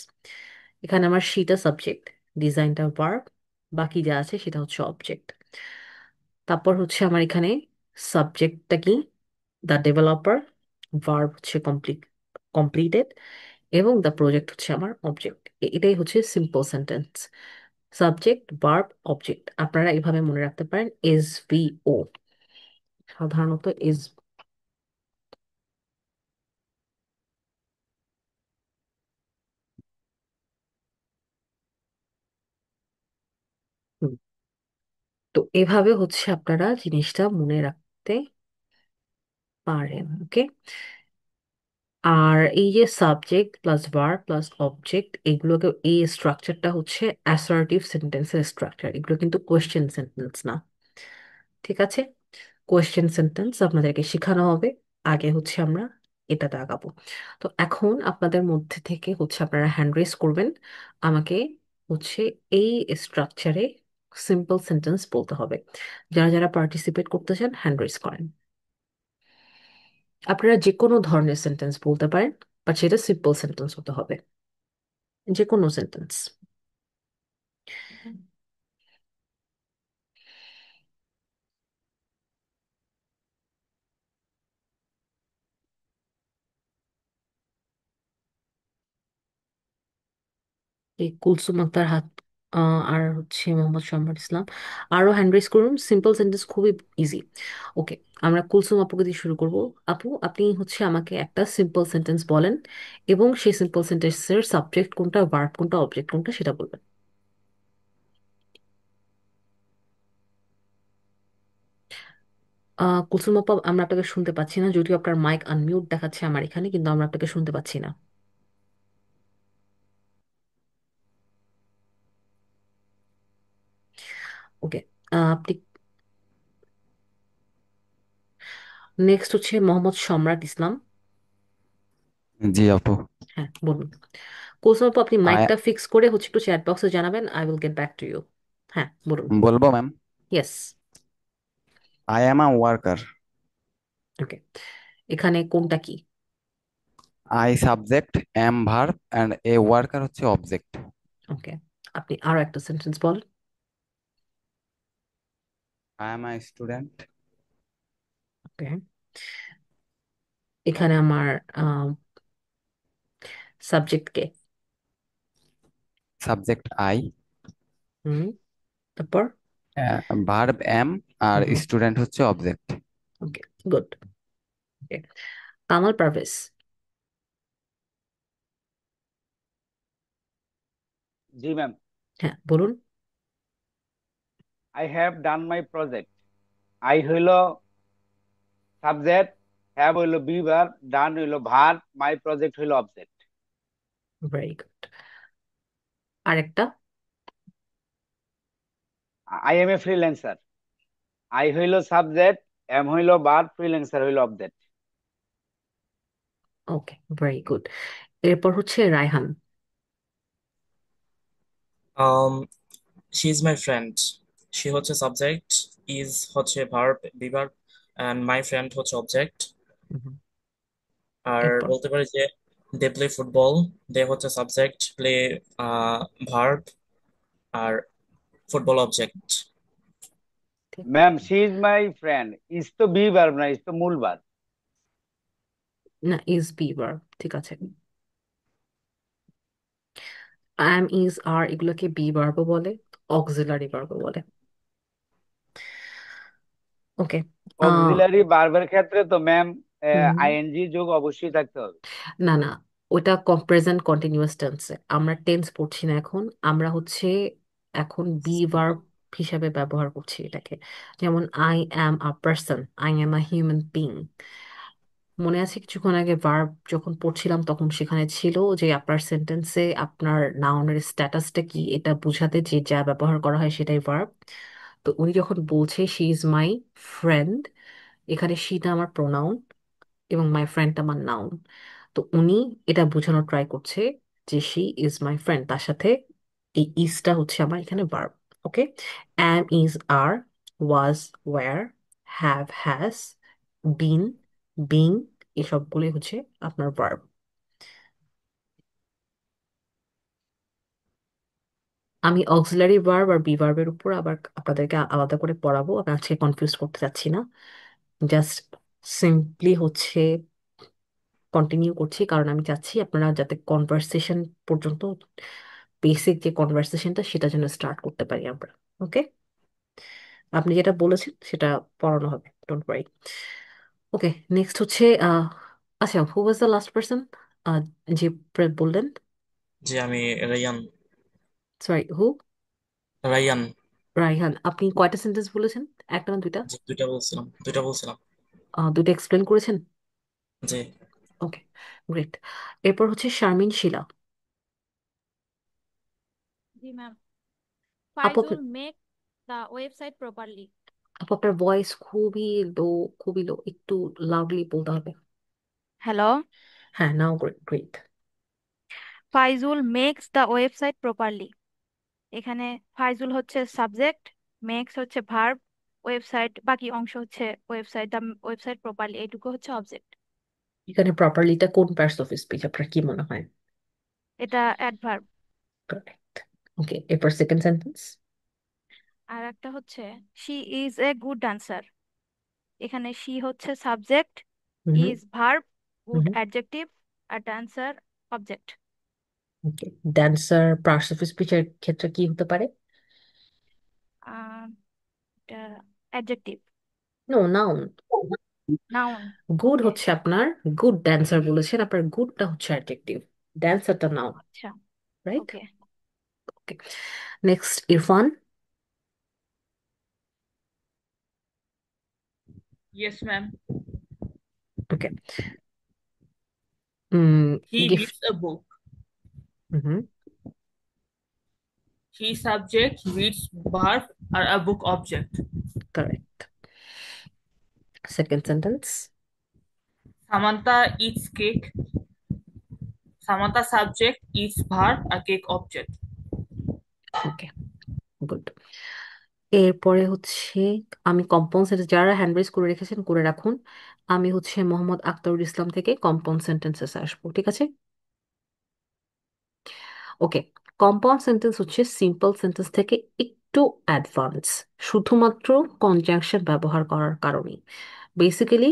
Speaker 1: এখানে আমার শিটা সাবজেক্ট, ডিজাইনটা ভার্ব, বাকি যা আছে সেটা হচ্ছে অবজেক্ট। তারপর হচ্ছে আমার এখানে সাবজেক্টটা কি, দ্য ডেভেলপার, ভার্ব হচ্ছে কমপ্লিটেড, এবং দ্য প্রজেক্ট হচ্ছে আমার অবজেক্ট। এটাই হচ্ছে simple sentence, subject verb object. আপনারা এইভাবে মনে রাখতে পারেন, এস ভি ও, সাধারণত এস। তো এভাবে হচ্ছে আপনারা জিনিসটা মনে রাখতে পারেন। ওকে? আর এই যে subject plus verb plus object, এগুলোকে, এই স্ট্রাকচারটা হচ্ছে অ্যাসার্টিভ সেন্টেন্সের স্ট্রাকচার, এগুলো কিন্তু কোয়েশ্চেন সেন্টেন্স না। ঠিক আছে? কোয়েশ্চেন সেন্টেন্স আপনাদেরকে শেখানো হবে, আগে হচ্ছে আমরা এটাতে আগাবো। তো এখন আপনাদের মধ্যে থেকে হচ্ছে আপনারা হ্যান্ড রেজ করবেন, আমাকে হচ্ছে এই স্ট্রাকচারে সিম্পল সেন্টেন্স বলতে হবে। যারা যারা পার্টিসিপেট করতে চান হ্যান্ড রেজ করেন। আপনারা যে কোনো ধরনের সেন্টেন্স বলতে পারেন, বাট সেটা সিম্পল সেন্টেন্স হতে হবে, যে কোনো সেন্টেন্স। এই কুলসুম আক্তার হাত, আর হচ্ছে মোহাম্মদ সম্রাট ইসলাম, আরো হ্যান্ড রেজ করুন। সিম্পল সেন্টেন্স খুবই ইজি। ওকে, আমরা কুলসুম আপুকে দিয়ে শুরু করব। আপু, আপনি হচ্ছে আমাকে একটা সিম্পল সেন্টেন্স বলেন, এবং সেই সিম্পল সেন্টেন্সের সাবজেক্ট কোনটা, ভার্ব কোনটা, অবজেক্ট কোনটা সেটা বলবেন। কুলসুম আপু, আমরা আপনাকে শুনতে পাচ্ছি না, যদিও আপনার মাইক আনমিউট দেখাচ্ছে আমার এখানে, কিন্তু আমরা আপনাকে শুনতে পাচ্ছি না। ওকে, আপনি, নেক্সট হচ্ছে মোহাম্মদ সম্রাট ইসলাম।
Speaker 4: জি আপু।
Speaker 1: হ্যাঁ, বলুন। কুলসুম আপু, আপনি
Speaker 4: আই
Speaker 1: মাইকটা ফিক্স করে হচ্ছে একটু চ্যাট বক্সে জানাবেন, I will get back to you. হ্যাঁ, বলুন।
Speaker 4: বলবো ma'am.
Speaker 1: Yes.
Speaker 4: I am a worker.
Speaker 1: Okay, এখানে কোনটা কি?
Speaker 4: I subject, am verb and a worker হচ্ছে অবজেক্ট।
Speaker 1: ওকে, আপনি আরো একটা সেন্টেন্স বলেন।
Speaker 4: I am a student.
Speaker 1: Okay, এখানে আমার সাবজেক্ট কে?
Speaker 4: Subject I.
Speaker 1: হুম, তারপর?
Speaker 4: ভার্ব এম আর
Speaker 1: হুম,
Speaker 4: স্টুডেন্ট হচ্ছে object.
Speaker 1: Okay, good. Kamal Parvez.
Speaker 3: জি ম্যাম।
Speaker 1: হ্যাঁ, বলুন।
Speaker 3: I have done my project. I হইল সাবজেক্ট, হ্যাভ হইল বি ভার্ব, ডান হইল ভার্ব, মাই প্রজেক্ট হইল অবজেক্ট।
Speaker 1: Very good. আরেকটা।
Speaker 3: I am a freelancer. I হইল সাবজেক্ট, এম হইল ভার্ব, ফ্রিল্যান্সার হইল অবজেক্ট।
Speaker 1: Okay, very good. এরপর হচ্ছে Raihan.
Speaker 7: um she is my friend. she হচ্ছে সাবজেক্ট, is হচ্ছে verb, be verb, and my friend হচ্ছে অবজেক্ট।
Speaker 1: হুম,
Speaker 7: আর
Speaker 1: এরপর?
Speaker 7: বলতে পারি যে দে প্লে ফুটবল, দে হচ্ছে সাবজেক্ট, প্লে ভার্ব, আর ফুটবল অবজেক্ট।
Speaker 1: ঠিক।
Speaker 3: Ma'am, she is my friend, is তো বি ভার্ব না, ইজ তো মূল ভার্ব।
Speaker 1: না, ইজ বি ভার্ব, ঠিক আছে। অ্যাম, ইজ, আর এগুলোকে বি ভার্বও বলে, অক্সিলারি ভার্বও বলে। ওকে।
Speaker 3: অক্সিলারি ভার্বের ক্ষেত্রে তো ম্যাম
Speaker 1: হুম,
Speaker 3: আইএনজি যোগ অবশ্যই থাকতে হবে।
Speaker 1: না না, ওটা প্রেজেন্ট কন্টিনিউয়াস টেন্সে, আমরা টেন্স পড়ছি না এখন, আমরা হচ্ছে এখন বি ভার্ব হিসাবে ব্যবহার করছি এটাকে। যেমন I am a person, I am a human being. মনে আছে কিছুক্ষণ আগে ভার্ব যখন পড়ছিলাম তখন সেখানে ছিল যে আপনার সেন্টেন্সে আপনার নাউনের স্ট্যাটাসটা কি এটা বোঝাতে যে যা ব্যবহার করা হয় সেটাই ভার্ব। তো উনি যখন বলছে শি ইজ মাই ফ্রেন্ড, এখানে শিটা আমার প্রোনাউন এবং মাই ফ্রেন্ডটা আমার নাউন। তো উনি এটা বোঝানোর ট্রাই করছে যে শি ইজ মাই ফ্রেন্ড, তার সাথে এই ইজটা হচ্ছে আমার এখানে verb. Okay. Am, is, are, was, were, have, has, been, being, এসবগুলোই হচ্ছে আপনার ভার্ব। আমি অক্সিলারি ভার্ব আর বি ভার্বের উপর আবার আপনাদেরকে আলাদা করে পড়াবো, আমি আজকে কনফিউজ করতে চাচ্ছি না। জাস্ট সিম্পলি হচ্ছে কন্টিনিউ করছি কারণ আমি চাচ্ছি আপনারা যাতে কনভারসেশন পর্যন্ত, বেসিক যে কনভারসেশনটা সেটা যেন স্টার্ট করতে পারি আমরা। ওকে, আপনি যেটা বলেছেন সেটা পড়ানো হবে, ডোন্ট ওয়ারি। ওকে, নেক্সট হচ্ছে আচ্ছা, হু ওয়াজ দ্য লাস্ট পার্সন যে বললেন?
Speaker 7: যে আমি রায়ান।
Speaker 1: সরি, হু?
Speaker 7: রায়ান।
Speaker 1: রাইহান। আপনি কয়টা সেন্টেন্স বলেছেন? একটা না দুইটা?
Speaker 7: যে দুইটা বলছিলাম।
Speaker 1: দুটো এক্সপ্লেন করেছেন?
Speaker 7: যে
Speaker 1: ওকে, গ্রেট। এরপর হচ্ছে শারমিন শিলা।
Speaker 8: জি ম্যাম।
Speaker 1: আপু
Speaker 8: Faizul make the website properly.
Speaker 1: আপু আপনার ভয়েস খুবই লো, খুবই লো, একটু লাউডলি বলতে হবে।
Speaker 8: হ্যালো।
Speaker 1: হ্যাঁ, now great, great.
Speaker 8: Faizul makes the website properly. এখানে ফাইজুল হচ্ছে সাবজেক্ট, মেক্স হচ্ছে ভার্ব, ওয়েবসাইট বাকি অংশ হচ্ছে ওয়েবসাইট, দ্য ওয়েবসাইট প্রপারলি এইটুকু হচ্ছে অবজেক্ট।
Speaker 1: এখানে প্রপারলিটা কোন পার্টস অফ স্পিচ আপনার কি মনে হয়?
Speaker 8: এটা অ্যাডভার্ব।
Speaker 1: কারেক্ট। ওকে, এরপর সেকেন্ড সেন্টেন্স।
Speaker 8: আর একটা হচ্ছে she is a good dancer. এখানে শি হচ্ছে সাবজেক্ট,
Speaker 1: হুম।
Speaker 8: ইজ ভার্ব, গুড
Speaker 1: হুম।
Speaker 8: অ্যাডজেক্টিভ, আর dancer object.
Speaker 1: Okay, dancer parts of স্পিচের ক্ষেত্রে কি হতে পারে?
Speaker 8: এটা adjective.
Speaker 1: No, noun.
Speaker 8: Noun.
Speaker 1: Good
Speaker 8: okay.
Speaker 1: হচ্ছে আপনার, গুড ড্যান্সার বলেছেন, আপনার গুডটা হচ্ছে অ্যাডজেক্টিভ, ড্যান্সারটা নাউন,
Speaker 8: আচ্ছা।
Speaker 1: Right?
Speaker 8: Okay.
Speaker 1: Okay, next Irfan.
Speaker 9: Yes, ma'am.
Speaker 1: Okay.
Speaker 9: He
Speaker 1: gift.
Speaker 9: reads a book.
Speaker 1: হুম।
Speaker 9: He subject reads verb or a book object.
Speaker 1: Correct. Second sentence.
Speaker 9: Samantha eats cake. Samantha subject eats verb a cake object.
Speaker 1: Okay, good. এরপরে হচ্ছে আমি কম্পাউন্ড সেন্টেন্স, যারা হ্যান্ড রেজ করে রেখেছেন করে রাখুন। আমি হচ্ছে মোহাম্মদ আক্তারুল ইসলাম থেকে কম্পাউন্ড সেন্টেন্সেস আসবো, ঠিক আছে? ওকে, কম্পাউন্ড সেন্টেন্স হচ্ছে সিম্পল সেন্টেন্স থেকে একটু অ্যাডভান্স, শুধুমাত্র কনজাংশন ব্যবহার করার কারণে। বেসিক্যালি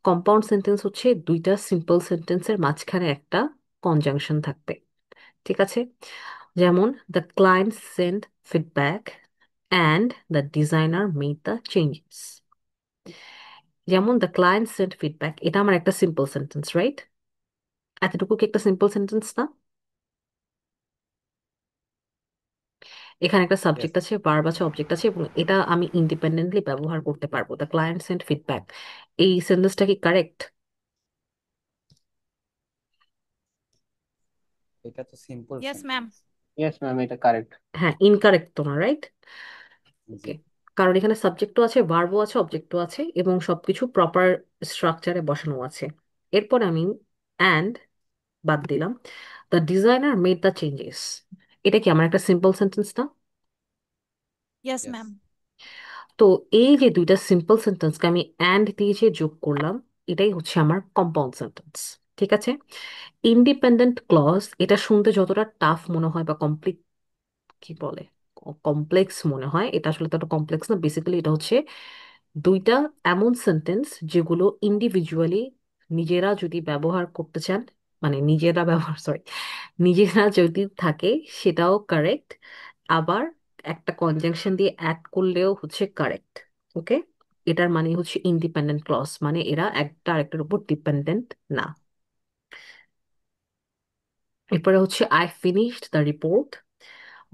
Speaker 1: কম্পাউন্ড সেন্টেন্স হচ্ছে দুইটা সিম্পল সেন্টেন্সের মাঝখানে একটা কনজাংশন থাকবে, ঠিক আছে? যেমন the client sent feedback and the designer made the changes. যেমন দ্য ক্লায়েন্ট সেন্ট ফিডব্যাক, এটা আমার একটা সিম্পল সেন্টেন্স, রাইট? এতটুকু কি একটা সিম্পল সেন্টেন্স না? এখানে একটা
Speaker 4: Yes.
Speaker 1: সাবজেক্ট আছে, ভার্ব আছে, অবজেক্ট আছে, এবং এটা আমি ইন্ডিপেন্ডেন্টলি ব্যবহার করতে পারবো। দ্য ক্লায়েন্ট সেন্ট ফিডব্যাক, এই সেন্টেন্সটা কি কারেক্ট?
Speaker 4: এটা তো simple
Speaker 8: yes ma'am.
Speaker 4: Sentence.
Speaker 3: Yes ma'am, এটা কারেক্ট।
Speaker 1: হ্যাঁ, ইনকারেক্ট তো না, রাইট?
Speaker 4: জি।
Speaker 1: ওকে, কারণ এখানে সাবজেক্টও আছে, ভার্বও আছে, অবজেক্টও আছে, এবং সবকিছু প্রপার স্ট্রাকচারে বসানো আছে। এরপর আমি অ্যান্ড বাদ দিলাম। The designer made the changes, এটা কি আমার একটা সিম্পল সেন্টেন্স না?
Speaker 8: Yes
Speaker 4: yes.
Speaker 8: ম্যাম।
Speaker 1: তো এই যে দুইটা সিম্পল সেন্টেন্সকে আমি অ্যান্ড দিয়ে যে যোগ করলাম, এটাই হচ্ছে আমার কম্পাউন্ড সেন্টেন্স। ঠিক আছে? ইন্ডিপেন্ডেন্ট ক্লজ, এটা শুনতে যতটা টাফ মনে হয় বা কি বলে, কমপ্লেক্স মনে হয়, এটা আসলে ততটা কমপ্লেক্স না। বেসিক্যালি এটা হচ্ছে দুইটা এমন সেন্টেন্স যেগুলো ইন্ডিভিজুয়ালি নিজেরা যদি ব্যবহার করতে চান, মানে নিজেরা ব্যবহার, সরি, নিজেরা যদি থাকে সেটাও কারেক্ট, আবার একটা কনজাংশন দিয়ে অ্যাড করলেও হচ্ছে কারেক্ট। ওকে, এটার মানে হচ্ছে ইন্ডিপেন্ডেন্ট ক্লজ, মানে এরা একটা আরেকটার উপর ডিপেন্ডেন্ট না। এরপরে হচ্ছে I finished the report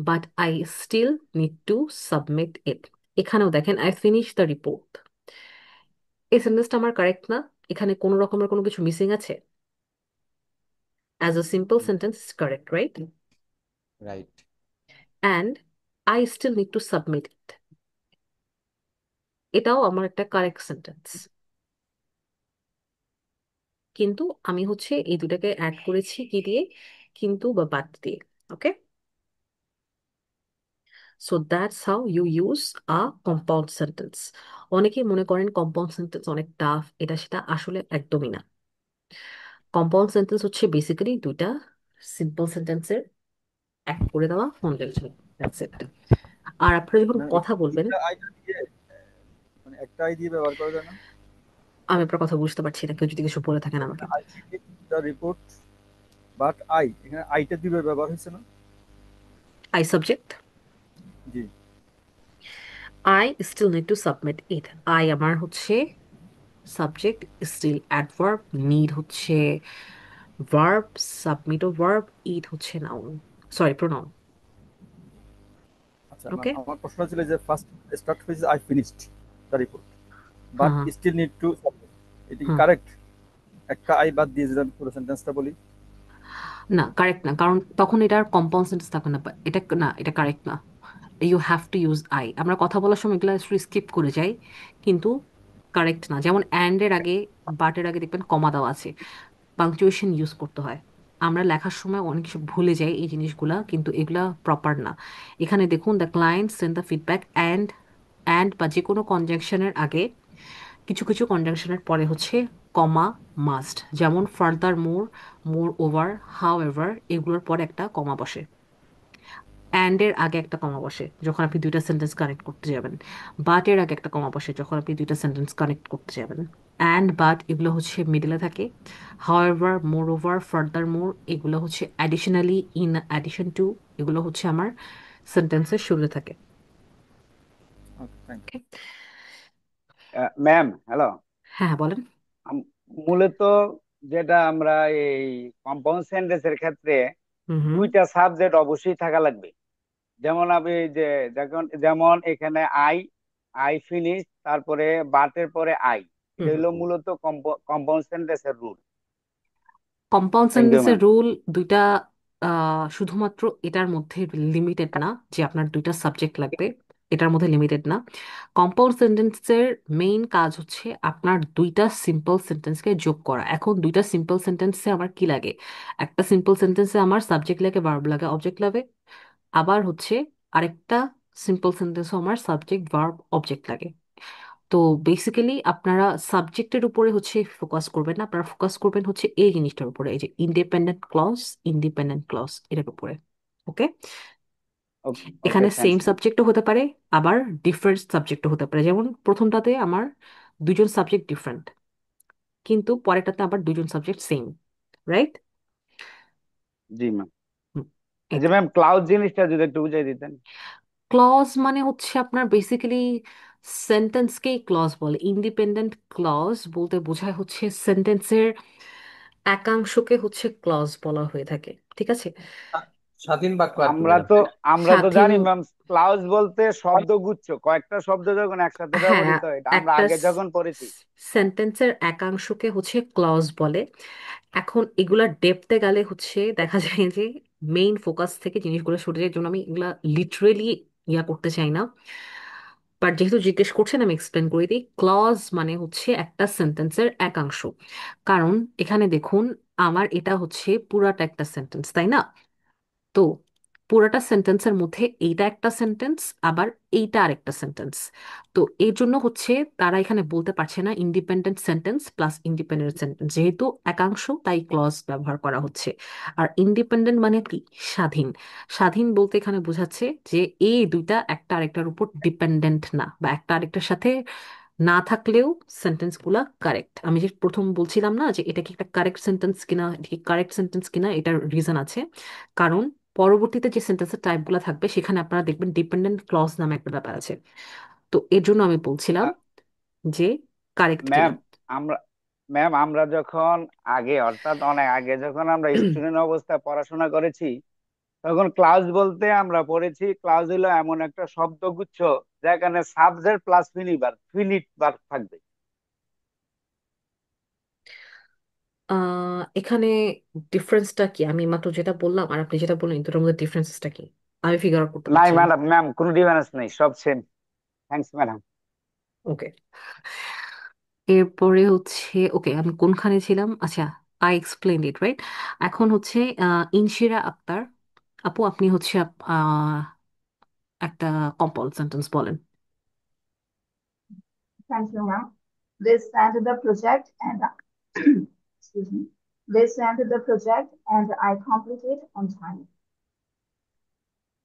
Speaker 1: but I still need to submit it. এখানেও দেখেন আই ফিনিশ দ্য রিপোর্ট, এই সেন্টেন্সটা আমার কারেক্ট না? এখানে কোনো রকমের কোনো কিছু মিসিং আছে? As a simple sentence correct, right?
Speaker 4: Right.
Speaker 1: And I still need to submit it, এটাও আমার একটা কারেক্ট সেন্টেন্স, কিন্তু আমি হচ্ছে এই দুটাকে অ্যাড করেছি কি দিয়ে? কিন্তু বা বাদ দিয়ে। Okay, so that's how you use a compound sentence. অনেকেই মনে করেন কম্পাউন্ড সেন্টেন্স অনেক টাফ, এটা সেটা আসলে একদমই না। কম্পাউন্ড সেন্টেন্স হচ্ছে বেসিক্যালি দুইটা সিম্পল সেন্টেন্সের এক করে দেওয়া কনজাংশন, দ্যাটস ইট। আর আপনারা যখন
Speaker 10: ম্যাম,
Speaker 1: কথা বলবেন,
Speaker 10: একটা আইডিয়া দিয়ে মানে একটা আইডিয়া ব্যবহার করা যায় না?
Speaker 1: আমি আপনার কথা বুঝতে পারছি না, কেউ যদি কিছু বলে থাকেন আমাকে।
Speaker 10: I finish the report but I, এখানে আইটা দিবে ব্যবহার হয়েছে না?
Speaker 1: আই সাবজেক্ট,
Speaker 10: জি।
Speaker 1: I still need to submit it, I আমার হচ্ছে সাবজেক্ট, স্টিল অ্যাডভার্ব, নিড হচ্ছে ভার্ব, সাবমিটও ভার্ব, ইট হচ্ছে নাউন, সরি প্রোনাউন।
Speaker 10: আচ্ছা ম্যাম,
Speaker 1: ওকে,
Speaker 10: আমার প্রশ্ন ছিল যে ফার্স্ট স্টার্ট হয়েছে I finished the report but
Speaker 1: হ্যাঁ
Speaker 10: স্টিল নিড টু সাবমিট, এটা কি
Speaker 1: হ্যাঁ,
Speaker 10: কারেক্ট? একটা আই বাদ দিয়ে যদি আমি পুরো সেন্টেন্সটা বলি।
Speaker 1: না কারেক্ট না, কারণ তখন এটার কম্পাউন্ড সেন্টেন্স থাকে না, এটা না, এটা কারেক্ট না। You have to use I, আমরা কথা বলার সময় এগুলো স্কিপ করে যাই, কিন্তু কারেক্ট না। যেমন অ্যান্ড এর আগে, বাট এর আগে দেখবেন কমা দেওয়া আছে, পাংচুয়েশন ইউজ করতে হয়। আমরা লেখার সময় অনেক কিছু ভুলে যাই এই জিনিসগুলা, কিন্তু এগুলা প্রপার না। এখানে দেখুন the client send the feedback, and বা যে কোনো কনজাংশনের আগে, কিছু কিছু কনজাংশনের পরে হচ্ছে কমা মাস্ট, যেমন further more, more over, how ever, এগুলোর পরে একটা কমা বসে। অ্যান্ড এর আগে একটা কমা বসে যখন আপনি দুইটা সেন্টেন্স কানেক্ট করতে যাবেন। বাট এর আগে একটা কমা বসে যখন আপনি দুইটা সেন্টেন্স কানেক্ট করতে যাবেন। অ্যান্ড বাট এগুলো হচ্ছে মিডলে থাকে। হাউএভার, মোর ওভার, ফার্দার মোর, এগুলো হচ্ছে অ্যাডিশনালি, ইন অ্যাডিশন টু, এগুলো হচ্ছে আমার সেন্টেন্সের শুরুতে থাকে।
Speaker 10: Okay, thank you.
Speaker 1: Okay?
Speaker 3: Ma'am, hello.
Speaker 1: হ্যাঁ হ্যাঁ, বলেন।
Speaker 3: মূলত যেটা আমরা এই কম্পাউন্ড সেন্টেন্সের ক্ষেত্রে
Speaker 1: হুম হুম
Speaker 3: দুইটা সাবজেক্ট অবশ্যই থাকা লাগবে। যেমন আমি যে যেমন এখানে আই, আই ফিনিশ, তারপরে বাটের পরে আই, এটা
Speaker 1: হুম হুম।
Speaker 3: হলো মূলত কম্পাউন্ড সেন্টেন্সের রুল।
Speaker 1: কম্পাউন্ড
Speaker 3: থ্যাংক ইউ
Speaker 1: সেন্টেন্সের
Speaker 3: ম্যাম।
Speaker 1: রুল দুইটা, শুধুমাত্র এটার মধ্যে লিমিটেড না যে আপনার দুইটা সাবজেক্ট লাগবে, এটার মধ্যে লিমিটেড না। কম্পাউন্ড সেন্টেন্সের মেইন কাজ হচ্ছে আপনার দুইটা সিম্পল সেন্টেন্সকে যোগ করা। এখন দুইটা সিম্পল সেন্টেন্সে আমার কি লাগে? একটা সিম্পল সেন্টেন্সে আমার সাবজেক্ট লাগে, ভার্ব লাগে, অবজেক্ট লাগে, আবার হচ্ছে আরেকটা সিম্পল সেন্টেন্সও আমার সাবজেক্ট, ভার্ব, অবজেক্ট লাগে। তো বেসিক্যালি আপনারা সাবজেক্টের উপরে হচ্ছে ফোকাস করবেন না, আপনারা ফোকাস করবেন হচ্ছে এই জিনিসটার উপরে, এই যে ইন্ডিপেন্ডেন্ট ক্লজ, ইন্ডিপেন্ডেন্ট ক্লজ এটার উপরে। ওকে,
Speaker 3: ওকে,
Speaker 1: এখানে সেম
Speaker 3: থ্যাংকস ম্যাম।
Speaker 1: সাবজেক্টও হতে পারে, আবার ডিফারেন্ট সাবজেক্টও হতে পারে। যেমন প্রথমটাতে আমার দুজন সাবজেক্ট ডিফারেন্ট, কিন্তু পরেরটাতে আবার দুজন সাবজেক্ট সেম, রাইট?
Speaker 3: জি ম্যাম।
Speaker 1: এই
Speaker 3: আচ্ছা
Speaker 1: তো।
Speaker 3: ম্যাম, ক্লাউড জিনিসটা যদি একটু বুঝাই দিতেন।
Speaker 1: ক্লজ মানে হচ্ছে আপনার বেসিক্যালি সেন্টেন্সকেই ক্লজ বলে। ইন্ডিপেন্ডেন্ট ক্লজ বলতে বোঝায় হচ্ছে সেন্টেন্সের একাংশকে হচ্ছে ক্লজ বলা হয়ে থাকে, ঠিক আছে?
Speaker 6: স্বাধীন বাক্য আর কি
Speaker 3: আমরা
Speaker 6: ম্যাডাম?
Speaker 3: তো আমরা তো
Speaker 1: স্বাধীন,
Speaker 3: জানি ম্যাম, ক্লাউজ বলতে শব্দগুচ্ছ, কয়েকটা শব্দ যখন একসাথে
Speaker 1: হ্যাঁ,
Speaker 3: ব্যবহৃত হয়, এটা আমরা
Speaker 1: একটা
Speaker 3: আগে যখন পড়েছি।
Speaker 1: সেন্টেন্সের একাংশকে হচ্ছে ক্লজ বলে। এখন এগুলা ডেপথে গেলে হচ্ছে দেখা যায় যে মেইন ফোকাস থেকে জিনিসগুলো সরে যায়, জন্য আমি এগুলা লিটারেলি করতে চাই না। বাট যেহেতু জিজ্ঞেস করছেন আমি এক্সপ্লেন করে দিই। ক্লজ মানে হচ্ছে একটা সেন্টেন্সের একাংশ। কারণ এখানে দেখুন, আমার এটা হচ্ছে পুরাটা একটা সেন্টেন্স, তাই না? তো পুরাটা সেন্টেন্সের মধ্যে এইটা একটা সেন্টেন্স, আবার এইটা আরেকটা সেন্টেন্স। তো এই জন্য হচ্ছে তারা এখানে বলতে পারছে না independent sentence plus independent sentence, যেহেতু একাংশ তাই ক্লজ ব্যবহার করা হচ্ছে। আর ইন্ডিপেন্ডেন্ট মানে কি? স্বাধীন। স্বাধীন বলতে এখানে বোঝাচ্ছে যে এই দুইটা একটা আরেকটার উপর ডিপেন্ডেন্ট না, বা একটা আরেকটার সাথে না থাকলেও সেন্টেন্স গুলা কারেক্ট। আমি যে প্রথম বলছিলাম না যে এটা কি একটা কারেক্ট সেন্টেন্স কিনা, এটা কি কারেক্ট সেন্টেন্স কিনা, এটার রিজন আছে। কারণ পরবর্তীতে যে সেন্টেন্সের টাইপগুলো থাকবে সেখানে আপনারা দেখবেন ডিপেন্ডেন্ট ক্লজ নামে একটা ব্যাপার আছে। তো এর জন্য আমি বলছিলাম যে কারেক্ট কিনা।
Speaker 3: ম্যাম আমরা আমরা যখন আগে, অর্থাৎ অনেক আগে যখন আমরা স্টুডেন্ট অবস্থায় পড়াশোনা করেছি, তখন ক্লাউজ বলতে আমরা পড়েছি, ক্লাউজ হলো এমন একটা শব্দগুচ্ছ যেখানে সাবজেক্ট প্লাস ফিনিট ভার্ব থাকবে।
Speaker 1: এখানে ডিফারেন্সটা কি? আমি মাত্র যেটা বললাম আর আপনি যেটা বললেন দুটোর মধ্যে ডিফারেন্সটা কি? আমি ফিগার আউট করতে
Speaker 3: নাই
Speaker 1: পারছি না।
Speaker 3: ম্যাডাম, কোনো ডিফারেন্স নেই, সব সেম। Thanks madam.
Speaker 1: ওকে, এরপরে হচ্ছে ওকে, আমি কোনখানে ছিলাম? আচ্ছা, আই এক্সপ্লেইন ইট রাইট। এখন হচ্ছে ইনশিরা আক্তার আপু, আপনি হচ্ছে একটা কম্পাউন্ড সেন্টেন্স বলেন।
Speaker 11: Thank you, ma'am. They sent the project and excuse me. They sent the project and I completed on time.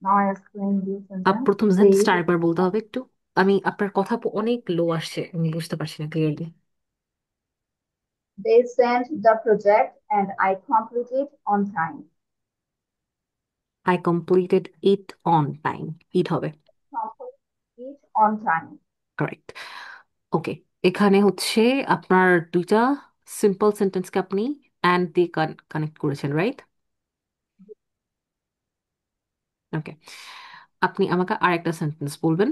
Speaker 11: Now I explain this sentence.
Speaker 1: প্রথম সেন্টেন্সটা আরেকবার বলতে হবে একটু। আমি আপনার কথা অনেক লো আসছে, আমি বুঝতে পারছি না clearly.
Speaker 11: They sent the project and I completed on time.
Speaker 1: I completed it on time, ইট হবে।
Speaker 11: Complete it on time.
Speaker 1: Correct. Okay, এখানে হচ্ছে আপনার দুইটা সিম্পল সেন্টেন্সকে আপনি অ্যান্ড দিয়ে কানেক্ট করেছেন, রাইট? ওকে, আপনি আমাকে আরেকটা সেন্টেন্স বলবেন।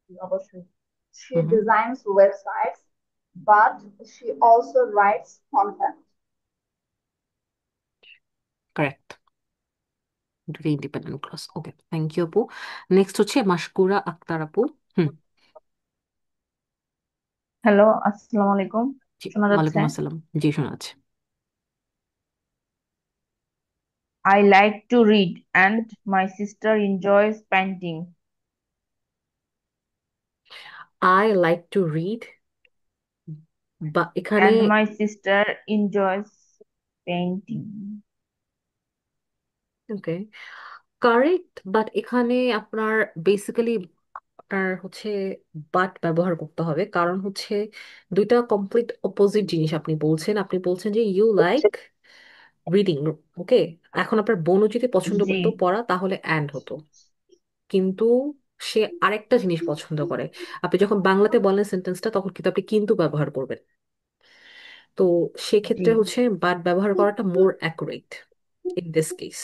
Speaker 11: অবশ্যই। She
Speaker 1: hmm,
Speaker 11: designs websites, but she also writes content.
Speaker 1: Correct, দুটো independent clause. Okay, thank you আপু। নেক্সট হচ্ছে মাশকুরা আক্তার আপু। হুম,
Speaker 12: হ্যালো, আসসালামু আলাইকুম।
Speaker 1: জি,
Speaker 12: শোনা যাচ্ছে?
Speaker 1: ওয়ালাইকুম আসসালাম। জি, শোনা আছে।
Speaker 12: I like to read and my sister enjoys painting.
Speaker 1: I like to read, বা এখানে
Speaker 12: And my sister enjoys painting.
Speaker 1: Okay correct, but এখানে আপনার বেসিক্যালি আপনার হচ্ছে বাট ব্যবহার করতে হবে। কারণ হচ্ছে দুইটা কমপ্লিট অপোজিট জিনিস আপনি বলছেন। আপনি বলছেন যে ইউ লাইক রিডিং, ওকে। এখন আপনার বোনও যদি পছন্দ
Speaker 12: জি,
Speaker 1: করতো পড়া তাহলে অ্যান্ড হতো, কিন্তু সে আরেকটা জিনিস পছন্দ করে। আপনি যখন বাংলাতে বলেন সেন্টেন্সটা তখন কিন্তু আপনি কিন্তু ব্যবহার করবেন। তো
Speaker 12: জি।
Speaker 1: সেক্ষেত্রে হচ্ছে বাট ব্যবহার করাটা মোর accurate in this case.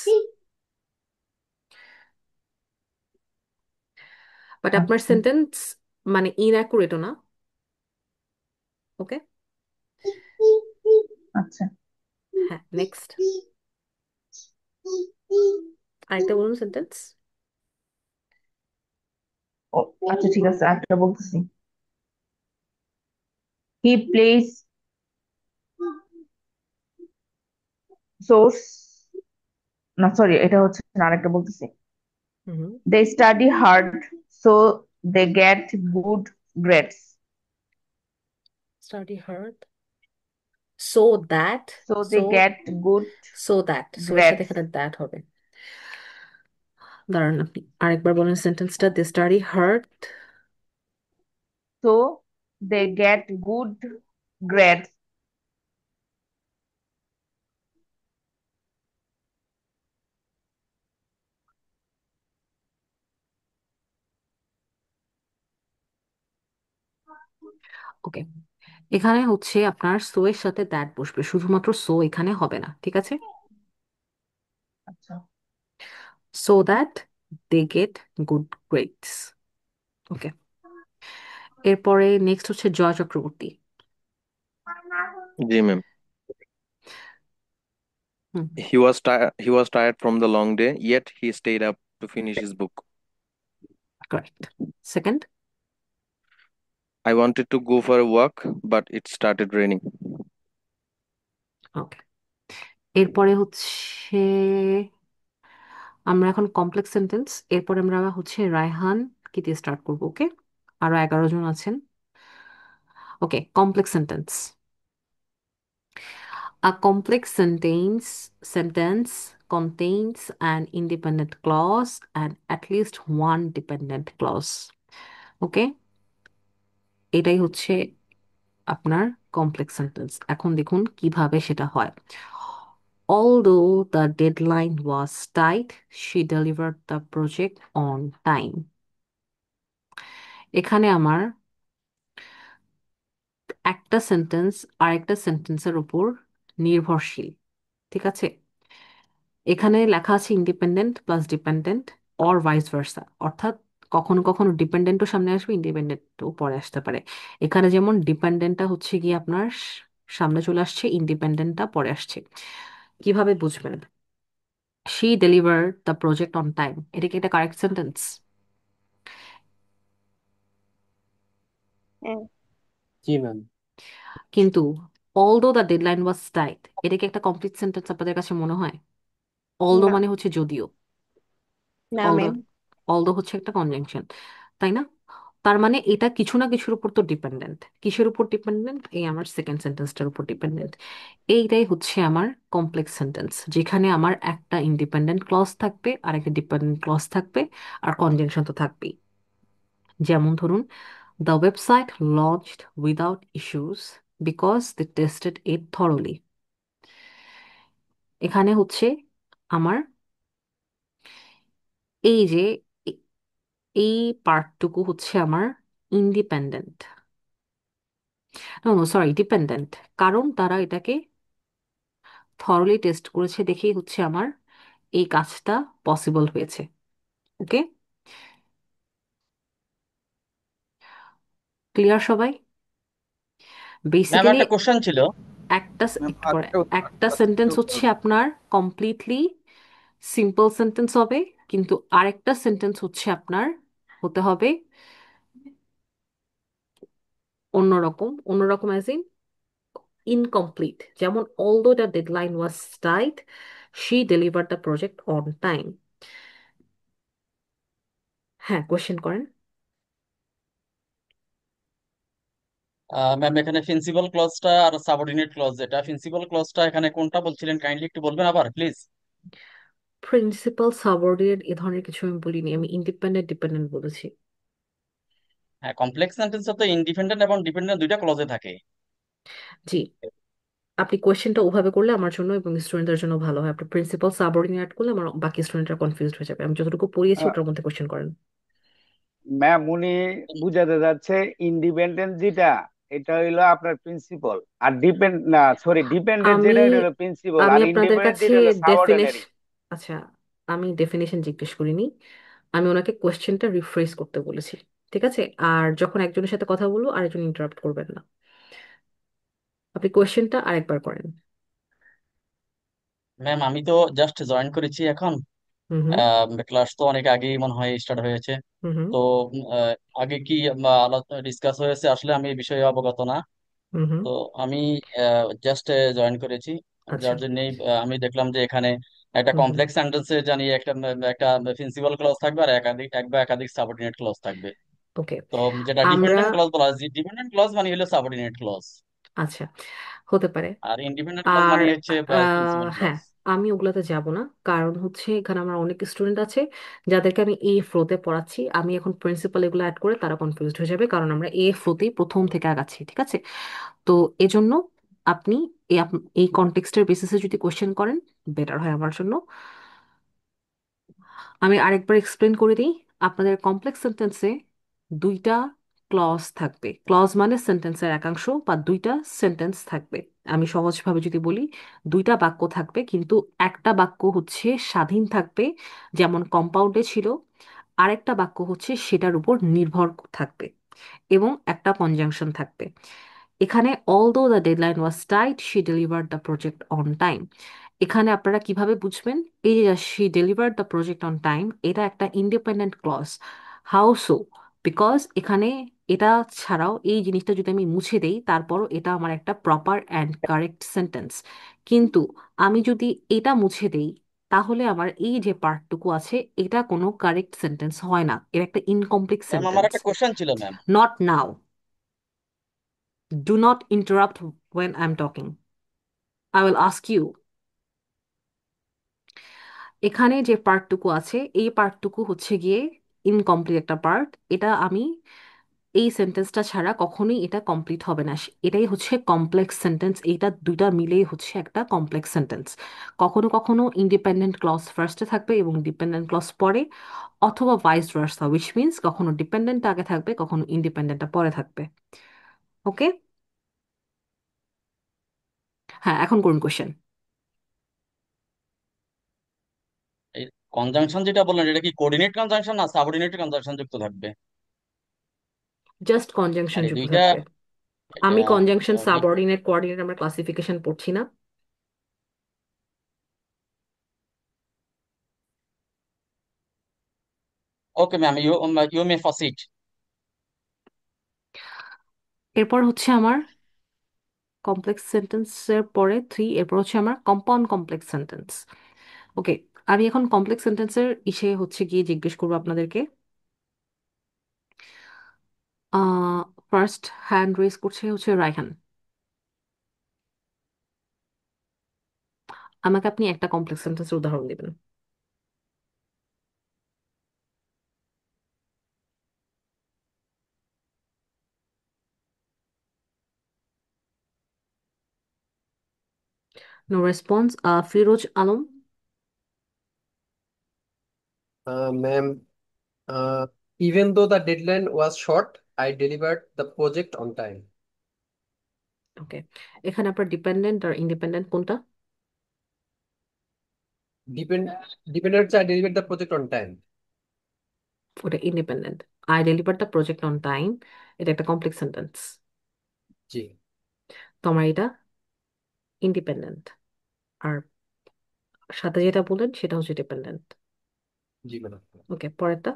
Speaker 1: But আপনার
Speaker 12: আচ্ছা,
Speaker 1: সেন্টেন্স মানে ইনঅ্যাকুরেটও না। ওকে,
Speaker 12: আচ্ছা।
Speaker 1: হ্যাঁ, নেক্সট আরেকটা বলুন সেন্টেন্স।
Speaker 12: ও আচ্ছা, ঠিক আছে, আরেকটা বলতেছি। He plays source, না সরি, এটা হচ্ছে না, আরেকটা বলতেছি।
Speaker 1: হুম,
Speaker 12: They study hard so they get good grades.
Speaker 1: Study hard so that,
Speaker 12: So
Speaker 1: so
Speaker 12: they get good
Speaker 1: so that, so এর সাথে
Speaker 12: grades.
Speaker 1: এখানে দ্যাট হবে। দাঁড়ান, আপনি আরেকবার বলেন সেন্টেন্সটা। They study hard
Speaker 12: So they get good grades.
Speaker 1: Okay, এখানে হচ্ছে আপনার সো এর সাথে দ্যাট বসবে, শুধুমাত্র সো এখানে হবে না, ঠিক আছে?
Speaker 12: আচ্ছা।
Speaker 1: So that they get good grades. Okay, এরপরে নেক্সট হচ্ছে জয় চক্রবর্তী।
Speaker 13: जी मैम।
Speaker 1: হুম,
Speaker 13: He was tired from the long day, yet he stayed up to finish his book.
Speaker 1: Correct. Second.
Speaker 13: I wanted to go for a walk, but it started raining.
Speaker 1: ওকে, এরপরে হচ্ছে আমরা এখন কমপ্লেক্স সেন্টেন্স, এরপরে আমরা হচ্ছে রায়হান কি দিয়ে স্টার্ট করবো? ওকে, আরো 11 জন আছেন। Okay, complex sentence. A complex sentence contains an independent clause and at least one dependent clause. ওকে, এটাই হচ্ছে আপনার কমপ্লেক্স সেন্টেন্স। এখন দেখুন কিভাবে সেটা হয়। Although the deadline was tight, she delivered the project on time. এখানে আমার একটা সেন্টেন্স আরেকটা সেন্টেন্সের উপর নির্ভরশীল, ঠিক আছে? এখানে লেখা আছে independent plus dependent or vice versa, অর্থাৎ কখনো কখনো ডিপেন্ডেন্টও সামনে আসবে, ইন্ডিপেন্ডেন্টও পরে আসতে পারে। এখানে যেমন ডিপেন্ডেন্টটা হচ্ছে গিয়ে আপনার সামনে চলে আসছে, ইন্ডিপেন্ডেন্টটা পরে আসছে। কিভাবে বুঝবেন? She deliver the project on time, এটা কি একটা কারেক্ট সেন্টেন্স?
Speaker 14: হ্যাঁ।
Speaker 15: জি ম্যাম।
Speaker 1: কিন্তু although the deadline was tight, এটা কি একটা কমপ্লিট সেন্টেন্স আপনাদের কাছে মনে হয়? অলদো
Speaker 14: না,
Speaker 1: মানে হচ্ছে যদিও,
Speaker 14: না
Speaker 1: অলদো,
Speaker 14: ম্যাম।
Speaker 1: অলদো হচ্ছে একটা কনজাংশন, তাই না? তার মানে এটা কিছু না কিছুর উপর তো ডিপেন্ডেন্ট। কিসের উপর ডিপেন্ডেন্ট? এই আমার সেকেন্ড সেন্টেন্সটার উপর ডিপেন্ডেন্ট। এইটাই হচ্ছে আমার কমপ্লেক্স সেন্টেন্স, যেখানে আমার একটা ইন্ডিপেন্ডেন্ট ক্লজ থাকবে আর একটা ডিপেন্ডেন্ট ক্লজ থাকবে, আর কনজাংশন তো থাকবেই। যেমন ধরুন, the website launched without issues because they tested it thoroughly. এখানে হচ্ছে আমার এই যে এ- এই পার্টটুকু হচ্ছে আমার ইন্ডিপেন্ডেন্ট, নো সরি ডিপেন্ডেন্ট, কারণ তারা এটাকে থরলি টেস্ট করেছে দেখেই হচ্ছে আমার এই কাজটা পসিবল হয়েছে। ওকে, ক্লিয়ার সবাই?
Speaker 15: ম্যাম
Speaker 1: বেসিক্যালি
Speaker 15: একটা কোশ্চেন ছিল।
Speaker 10: ম্যাম
Speaker 1: একটু করে,
Speaker 10: আরেকটা
Speaker 1: একটা
Speaker 10: আরেকটা
Speaker 1: সেন্টেন্স
Speaker 10: উত্তর
Speaker 1: হচ্ছে
Speaker 10: হবে।
Speaker 1: আপনার কমপ্লিটলি সিম্পল সেন্টেন্স হবে, কিন্তু আরেকটা সেন্টেন্স হচ্ছে আপনার হতে হবে অন্যরকম। অন্যরকম অ্যাজ ইন ইনকমপ্লিট, যেমন although the deadline was tight, she deliver the project on time. হ্যাঁ, কোয়েশ্চেন করেন।
Speaker 15: ম্যাম এখানে প্রিন্সিপাল ক্লজটা আর সাবঅর্ডিনেট ক্লজ, যেটা প্রিন্সিপাল ক্লজটা এখানে কোনটা বলছিলেন, কাইন্ডলি একটু বলবেন আবার প্লিজ?
Speaker 1: প্রিন্সিপাল সাবঅর্ডিনেট এ ধরনের কিছু আমি বলিনি, আমি ইন্ডিপেন্ডেন্ট ডিপেন্ডেন্ট বলেছি।
Speaker 15: হ্যাঁ, কমপ্লেক্স সেন্টেন্সে তো ইন্ডিপেন্ডেন্ট এবং ডিপেন্ডেন্ট দুইটা ক্লজে থাকে।
Speaker 1: জি, আপনি কোয়েশ্চেনটা ওভাবে করলে আমার জন্য এবং স্টুডেন্টদের জন্য ভালো হয়। আপনি প্রিন্সিপাল সাবঅর্ডিনেট করলে আমার বাকি স্টুডেন্টরা কনফিউজড হয়ে যাবে। আমি যতটুকু পড়িয়েছি ওটার মধ্যে কোয়েশ্চেন করেন।
Speaker 3: ম্যাম উনি বুঝাতে যাচ্ছে ইন্ডিপেন্ডেন্ট যেটা এটা হইলো আপনার প্রিন্সিপাল, আর ডিপেন্ড না সরি ডিপেন্ডেন্ট
Speaker 1: আমি
Speaker 3: যেটা এটা হলো প্রিন্সিপাল,
Speaker 1: আমি
Speaker 3: আর
Speaker 1: আপনাদের
Speaker 3: ইন্ডিপেন্ডেন্ট
Speaker 1: কাছে
Speaker 3: যেটা হলো
Speaker 1: ডেফিনেশন,
Speaker 3: সাবঅর্ডিনারি।
Speaker 1: আচ্ছা, আমি ডেফিনেশন জিজ্ঞেস করিনি, আমি ওনাকে কোয়েশ্চেনটা রিফ্রেশ করতে বলেছি, ঠিক আছে? আর যখন একজনের সাথে কথা বলবো আরেকজন ইন্টারাপ্ট করবেন না। আপনি কোয়েশ্চেনটা আরেকবার করেন।
Speaker 15: ম্যাম আমি তো জাস্ট জয়েন করেছি এখন,
Speaker 1: হুম হুম
Speaker 15: ক্লাস তো অনেক আগেই মনে হয় স্টার্ট হয়েছে।
Speaker 1: হুম হুম
Speaker 15: তো আগে কি ডিসকাস হয়েছে আসলে আমি এই বিষয়ে অবগত না।
Speaker 1: হুম হুম।
Speaker 15: তো আমি জাস্ট জয়েন করেছি,
Speaker 1: আচ্ছা।
Speaker 15: যার জন্যই আমি দেখলাম যে এখানে একটা
Speaker 1: হুম হুম।
Speaker 15: কমপ্লেক্স সেন্টেন্সে জানি একটা প্রিন্সিপাল ক্লজ থাকবে আর এক বা একাধিক সাবঅর্ডিনেট ক্লজ থাকবে।
Speaker 1: ওকে,
Speaker 15: তো যেটা
Speaker 1: আমরা,
Speaker 15: ডিপেন্ডেন্ট ক্লজ বলা হয়, ডিপেন্ডেন্ট ক্লজ মানে হলো সাবঅর্ডিনেট ক্লজ,
Speaker 1: আচ্ছা, হতে পারে।
Speaker 15: আর ইন্ডিপেন্ডেন্ট ক্লজ
Speaker 1: আর
Speaker 15: মানে হচ্ছে প্রিন্সিপাল
Speaker 1: হ্যাঁ,
Speaker 15: ক্লজ।
Speaker 1: আমি ওগুলাতে যাব না, কারণ হচ্ছে এখানে আমার অনেক স্টুডেন্ট আছে যাদেরকে আমি এই ফ্লোতে পড়াচ্ছি। আমি এখন প্রিন্সিপাল এগুলো অ্যাড করে তারা কনফিউজড হয়ে যাবে, কারণ আমরা এই ফ্লোতেই প্রথম থেকে আগাচ্ছি, ঠিক আছে? তো এজন্য আপনি এই কনটেক্সটের বেসিসে যদি কোশ্চেন করেন বেটার হয় আমার জন্য। আমি আরেকবার এক্সপ্লেন করে দিই। আপনাদের কমপ্লেক্স সেন্টেন্সে দুইটা ক্লজ থাকবে। ক্লজ মানে সেন্টেন্সের একাংশ বা দুইটা সেন্টেন্স থাকবে। আমি সহজভাবে যদি বলি, দুইটা বাক্য থাকবে কিন্তু একটা বাক্য হচ্ছে স্বাধীন থাকবে, যেমন কম্পাউন্ডে ছিল, আরেকটা বাক্য হচ্ছে সেটার উপর নির্ভর থাকবে, এবং একটা কনজাংশন থাকবে। এখানে although the deadline was tight, she delivered the project on time. এখানে আপনারা কিভাবে বুঝবেন? এই যে she delivered the project on time, এটা একটা independent clause. How so? Because এখানে এটা ছাড়াও এই জিনিসটা যদি আমি মুছে দেই, তারপরও এটা আমার একটা প্রপার অ্যান্ড কারেক্ট সেন্টেন্স। কিন্তু আমি যদি এটা মুছে দেই, তাহলে আমার এই যে পার্টটুকু আছে, এটা কোনো কারেক্ট সেন্টেন্স হয় না, এটা একটা ইনকমপ্লিট
Speaker 15: ম্যাম আমার
Speaker 1: সেন্টেন্স।
Speaker 15: একটা কোশ্চেন ছিল ma'am.
Speaker 1: Not now. Do not interrupt when I'm talking. I will ask you. এখানে যে পার্টটুকু আছে, এই পার্টটুকু হচ্ছে গিয়ে ইনকমপ্লিট একটা পার্ট। এটা আমি এই সেন্টেন্সটা ছাড়া কখনোই এটা কমপ্লিট হবে না। এটাই হচ্ছে কমপ্লেক্স সেন্টেন্স। এইটা দুইটা মিলেই হচ্ছে একটা কমপ্লেক্স সেন্টেন্স। কখনো কখনো ইন্ডিপেন্ডেন্ট ক্লজ ফার্স্টে থাকবে এবং ডিপেন্ডেন্ট ক্লজ পরে, অথবা ভাইস ভার্সা, উইচ মিনস কখনো ডিপেন্ডেন্ট আগে থাকবে, কখনো ইন্ডিপেন্ডেন্টটা পরে থাকবে। ওকে, হ্যাঁ, এখন করুন কোশ্চেন।
Speaker 15: এই কনজাংশন যেটা বললেন এটা কি কোঅর্ডিনেট কনজাংশন না সাবঅর্ডিনেট কনজাংশন যুক্ত থাকবে?
Speaker 1: জাস্ট কনজাংশন
Speaker 15: মানে
Speaker 1: যুক্ত
Speaker 15: দুইটা
Speaker 1: থাকবে।
Speaker 15: এটা
Speaker 1: আমি কনজাংশন, সাবঅর্ডিনেট, কোঅর্ডিনেট আমরা ক্লাসিফিকেশন পড়ছি না।
Speaker 15: Okay ma'am, you may proceed.
Speaker 1: এরপর হচ্ছে আমার কমপ্লেক্স সেন্টেন্সের পরে 3, এরপর হচ্ছে আমার কম্পাউন্ড কমপ্লেক্স সেন্টেন্স। ওকে, আমি এখন কমপ্লেক্স সেন্টেন্সের ইসে হচ্ছে গিয়ে জিজ্ঞেস করবো আপনাদেরকে। ফার্স্ট হ্যান্ড রেজ করছে হচ্ছে রায়হান। আমাকে আপনি একটা কমপ্লেক্স সেন্টেন্সের উদাহরণ দিবেন। No response. Firoz Alam.
Speaker 6: Ma'am, even though the deadline was short, I delivered the project on time.
Speaker 1: ওকে, এখানে আপনার ডিপেন্ডেন্ট আর ইন্ডিপেন্ডেন্ট কোনটা?
Speaker 6: Depend Dependent, I delivered the project on time.
Speaker 1: ওটা independent. I deliver the project on time, এটা একটা কমপ্লেক্স সেন্টেন্স।
Speaker 6: জি।
Speaker 1: তো আমার এটা ইন্ডিপেন্ডেন্ট, আর সাথে যেটা বললেন সেটা হচ্ছে ডিপেন্ডেন্ট।
Speaker 6: জি ম্যাডাম।
Speaker 1: ওকে, পরেরটা।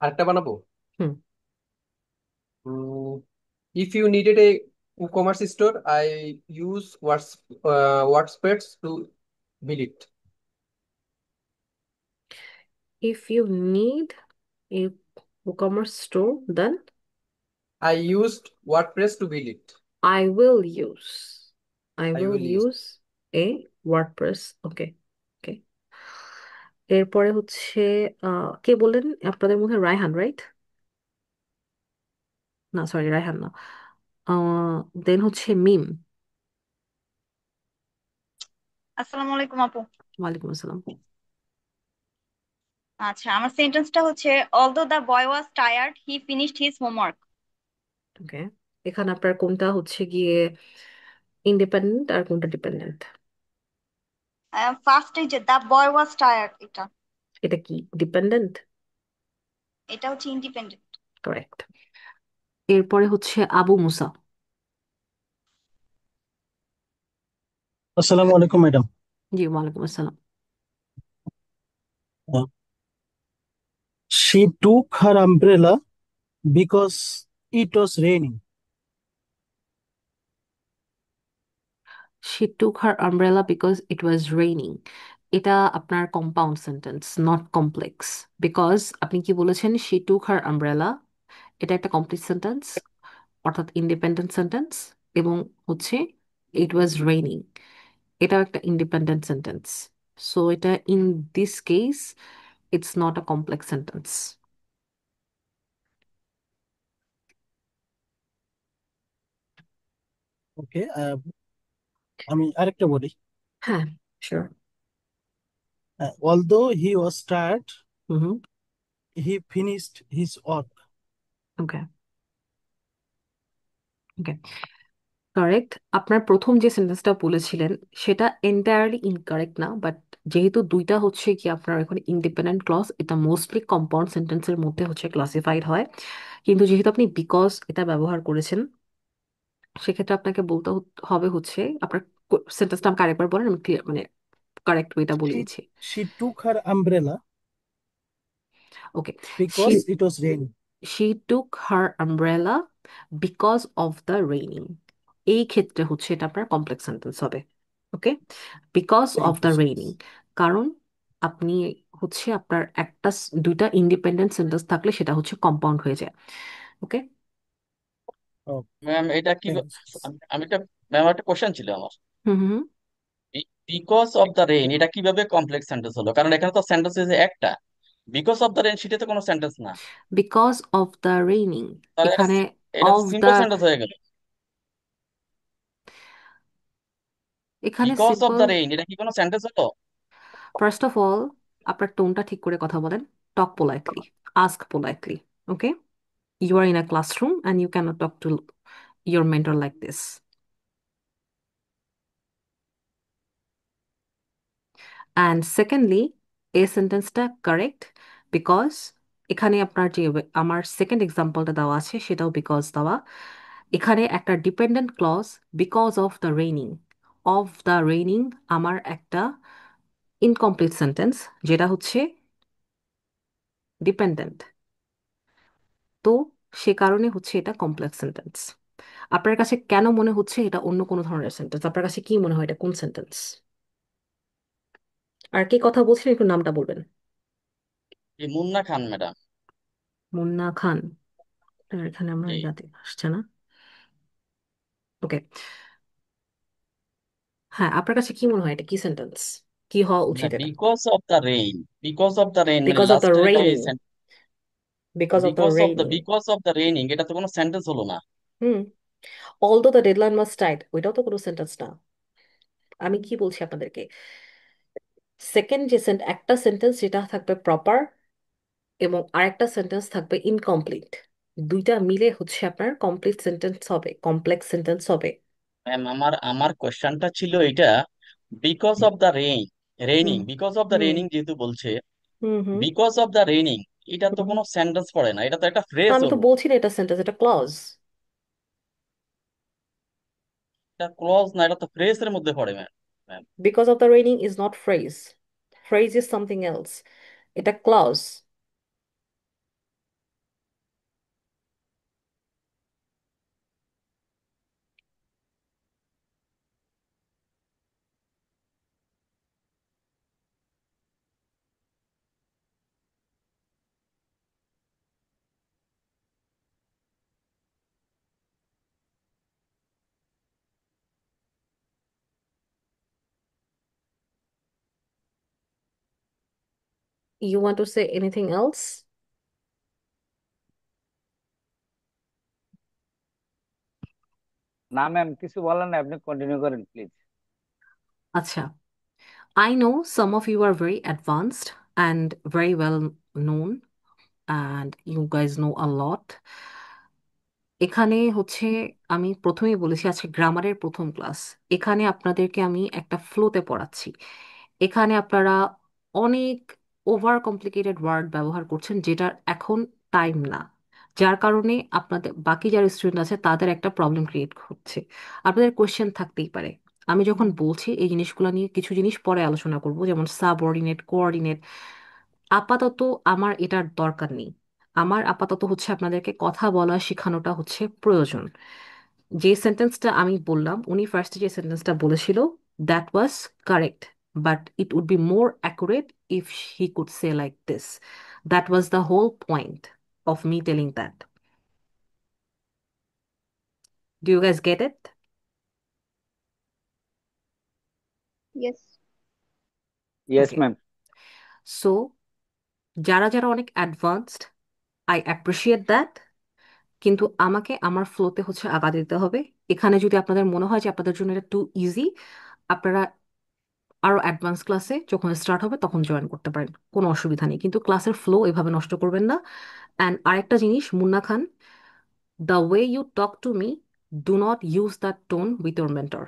Speaker 6: আরেকটা বানাবো।
Speaker 1: হুম।
Speaker 6: If you needed a e-commerce store, I use WordPress to build it.
Speaker 1: If you need a e-commerce store, then
Speaker 6: I used WordPress to build it.
Speaker 1: I will use I
Speaker 6: I
Speaker 1: will
Speaker 6: will use.
Speaker 1: use a WordPress. ওকে, ওকে। এরপরে হচ্ছে কে বললেন আপনাদের মধ্যে? রায়হান, রাইট? না, সরি, রায়হান না। দেন হচ্ছে মিম।
Speaker 14: আসসালামু আলাইকুম আপু।
Speaker 1: ওয়ালাইকুম আসসালাম।
Speaker 14: আচ্ছা, আমার সেন্টেন্সটা হচ্ছে although the boy was tired he finished his homework.
Speaker 1: ওকে, এখানে আপনার কোনটা হচ্ছে গিয়ে ইন্ডিপেন্ডেন্ট আর কোনটা ডিপেন্ডেন্ট?
Speaker 14: ফার্স্টে যে the boy was tired,
Speaker 1: এটা কি ডিপেন্ডেন্ট?
Speaker 14: এটা হচ্ছে ইন্ডিপেন্ডেন্ট।
Speaker 1: কারেক্ট। এরপরে হচ্ছে আবু মুসা।
Speaker 16: আসসালামু আলাইকুম ম্যাডাম।
Speaker 1: জি, ওয়ালাইকুম আসসালাম।
Speaker 16: She took her umbrella because it was raining.
Speaker 1: She took her umbrella because it was raining. এটা আপনার compound sentence, not complex. Because আপনি কি বলেছেন? she took her umbrella, এটা একটা কমপ্লিট সেন্টেন্স, অর্থাৎ ইন্ডিপেন্ডেন্ট সেন্টেন্স, এবং হচ্ছে it was raining, এটাও একটা ইন্ডিপেন্ডেন্ট সেন্টেন্স। সো এটা in this case it's not a complex sentence.
Speaker 16: Okay, আমি আরেকটা বলি।
Speaker 1: হ্যাঁ, sure.
Speaker 16: Although he was tired,
Speaker 1: hmm.
Speaker 16: he finished his work.
Speaker 1: Okay, okay, correct. আপনার প্রথম যে সেন্টেন্সটা বলেছিলেন সেটা এন্টায়ারলি ইনকারেক্ট না, বাট যেহেতু দুইটা হচ্ছে কি আপনার এখানে ইন্ডিপেন্ডেন্ট ক্লজ, এটা মোস্টলি কম্পাউন্ড সেন্টেন্সের মধ্যে হচ্ছে ক্লাসিফাইড হয়। কিন্তু যেহেতু আপনি বিকজ এটা ব্যবহার করেছেন, সেক্ষেত্রে আপনাকে বলতে হবে হচ্ছে আপনার সেন্টেন্সটা আমাকে আরেকবার বলেন, আমি ক্লিয়ার মানে কারেক্ট ওয়েটা বলে
Speaker 16: She
Speaker 1: দিচ্ছি।
Speaker 16: she took her umbrella
Speaker 1: okay, she
Speaker 16: because it was raining.
Speaker 1: She took her umbrella because of the raining. এই ক্ষেত্রে হচ্ছে এটা আপনার কমপ্লেক্স সেন্টেন্স হবে। Okay, because of
Speaker 16: Thank you,
Speaker 1: the
Speaker 16: sir.
Speaker 1: Raining, কারণ আপনি হচ্ছে আপনার দুইটা ইন্ডিপেন্ডেন্ট সেন্টেন্স থাকলে সেটা হচ্ছে কম্পাউন্ড হয়ে যায়। ওকে,
Speaker 16: Oh,
Speaker 15: ম্যাম এটা কি
Speaker 16: thank you, sir.
Speaker 15: আমি একটা ম্যাম একটা কোশ্চেন ছিল আমার।
Speaker 1: হুম হুম।
Speaker 15: বিকজ অফ দ্য রেইন এটা কিভাবে কমপ্লেক্স সেন্টেন্স হলো? কারণ এখানে তো সেন্টেন্স হয়েছে একটা, বিকজ অফ দ্য রেইন সেটা তো কোনো সেন্টেন্স না,
Speaker 1: বিকজ অফ দ্য রেইনিং,
Speaker 15: তাহলে এটা
Speaker 1: এখানে
Speaker 15: এটা
Speaker 1: অফ
Speaker 15: সিম্পল
Speaker 1: দ্য,
Speaker 15: সেন্টেন্স হয়ে গেল।
Speaker 1: এখানে
Speaker 15: because of
Speaker 1: simple.
Speaker 15: The rain এটা কি কোনো সেন্টেন্স হলো?
Speaker 1: ফার্স্ট অফ অল, আপনার টোনটা ঠিক করে কথা বলেন। Talk politely, ask politely. Okay, you are in a classroom and you cannot talk to your mentor like this. And secondly, এই সেন্টেন্সটা কারেক্ট বিকজ এখানে আপনার যে আমার সেকেন্ড এক্সাম্পলটা দেওয়া আছে সেটাও বিকজ দেওয়া। এখানে একটা dependent clause, because of the raining. Of the raining আমার একটা ইনকমপ্লিট সেন্টেন্স, যেটা হচ্ছে ডিপেন্ডেন্ট। তো সে কারণে হচ্ছে এটা কমপ্লেক্স সেন্টেন্স। আপনার কাছে কেন মনে হচ্ছে এটা অন্য কোনো ধরনের সেন্টেন্স? আপনার কাছে কি মনে হয় এটা কোন সেন্টেন্স? আর কে কথা বলছেন একটু নামটা বলবেন।
Speaker 15: এই মুন্না খান ম্যাডাম।
Speaker 1: মুন্না খান, আর এখানে আমরা
Speaker 15: জি।
Speaker 1: ইয়াতে আসছে না। ওকে, হ্যাঁ, আপনার কাছে কি মনে হয় এটা কি সেন্টেন্স, কি হওয়া উচিত এটা?
Speaker 15: Because of the rain, because of the rain মানে
Speaker 1: বিকজ অফ দ্য
Speaker 15: লাস্টের এটা
Speaker 1: raining, because of the raining.
Speaker 15: Because of the raining এটা তো কোনো সেন্টেন্স হলো না।
Speaker 1: হুম, although the deadline was tight, ওইটাও তো কোনো সেন্টেন্স না। আমি কি বলছি আপনাদেরকে, সেকেন্ড যে একটা সেন্টেন্স যেটা থাকবে প্রপার এবং আরেকটা সেন্টেন্স থাকবে ইনকমপ্লিট, দুইটা মিলে হচ্ছে আপনার কমপ্লিট সেন্টেন্স হবে, কমপ্লেক্স সেন্টেন্স হবে।
Speaker 15: ম্যাম আমার আমার কোশ্চেনটা ছিল এটা, because of the rain,
Speaker 1: hmm
Speaker 15: raining, because of the
Speaker 1: hmm
Speaker 15: raining যেহেতু বলছে,
Speaker 1: হুম হুম
Speaker 15: বিকজ অফ দ্য রেইনিং এটা তো
Speaker 1: হুম।
Speaker 15: কোনো সেন্টেন্স পড়ে না, এটা তো একটা
Speaker 1: তো
Speaker 15: ফ্রেজ
Speaker 1: আমি তো
Speaker 15: হলো।
Speaker 1: বলছি না এটা সেন্টেন্স, এটা ক্লজ।
Speaker 15: এটা ক্লজ না, এটা তো ফ্রেজের মধ্যে পড়ে ma'am. Ma'am
Speaker 1: Because of the raining is not phrase. Phrase is something else. এটা clause. You want to say anything else?
Speaker 3: না ম্যাম, কিছু বলার নাই, আপনি কন্টিনিউ করেন প্লিজ।
Speaker 1: আচ্ছা, I know some of you are very advanced and very well known and you guys know a lot. এখানে হচ্ছে আমি প্রথমেই বলেছি আজকে গ্রামারের প্রথম ক্লাস। এখানে আপনাদেরকে আমি একটা ফ্লোতে পড়াচ্ছি। এখানে আপনারা অনেক ওভার কমপ্লিকেটেড ওয়ার্ড ব্যবহার করছেন যেটার এখন টাইম না, যার কারণে আপনাদের বাকি যারা স্টুডেন্ট আছে তাদের একটা প্রবলেম ক্রিয়েট হচ্ছে। আপনাদের কোয়েশ্চেন থাকতেই পারে। আমি যখন বলছি এই জিনিসগুলো নিয়ে কিছু জিনিস পরে আলোচনা করব, যেমন সাবঅর্ডিনেট, কোঅর্ডিনেট। আপাতত আমার এটার দরকার নেই। আমার আপাতত হচ্ছে আপনাদেরকে কথা বলা শেখানোটা হচ্ছে প্রয়োজন। যে সেন্টেন্সটা আমি বললাম, উনি ফার্স্টে যে সেন্টেন্সটা বলেছিল, that was correct, but it would be more accurate if he could say like this. That was the whole point of me telling that. Do you guys get it?
Speaker 11: Yes.
Speaker 3: Yes
Speaker 1: okay,
Speaker 3: ma'am.
Speaker 1: So যারা যারা অনেক অ্যাডভান্সড, আই অ্যাপ্রিসিয়েট দ্যাট। কিন্তু আমাকে আমার ফ্লোতে হচ্ছে আগাতে দিতে হবে। এখানে যদি আপনাদের মনে হয় যে আপনাদের জন্য এটা টু ইজি, আপনারা আরো অ্যাডভান্স ক্লাসে যখন স্টার্ট হবে তখন জয়েন করতে পারেন, কোনো অসুবিধা নেই, কিন্তু ক্লাসের ফ্লো এভাবে নষ্ট করবেন না। অ্যান্ড আরেকটা জিনিস, Munna Khan, the way you talk to me, do not use that tone with your mentor.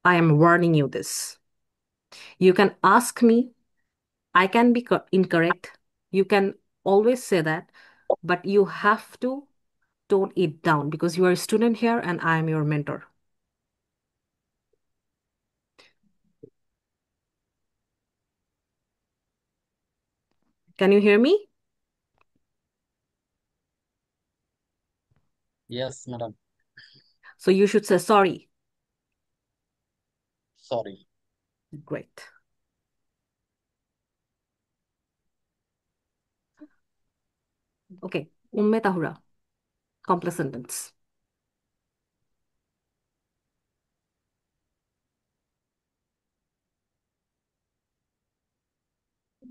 Speaker 1: I am warning you this. You can ask me, I can be incorrect. You can always say that, but you have to tone it down because you are a student here and I am your mentor. Can you hear me?
Speaker 15: Yes, madam.
Speaker 1: So you should say sorry.
Speaker 15: Sorry.
Speaker 1: Great. Okay. Umme Tahura. Complex sentence.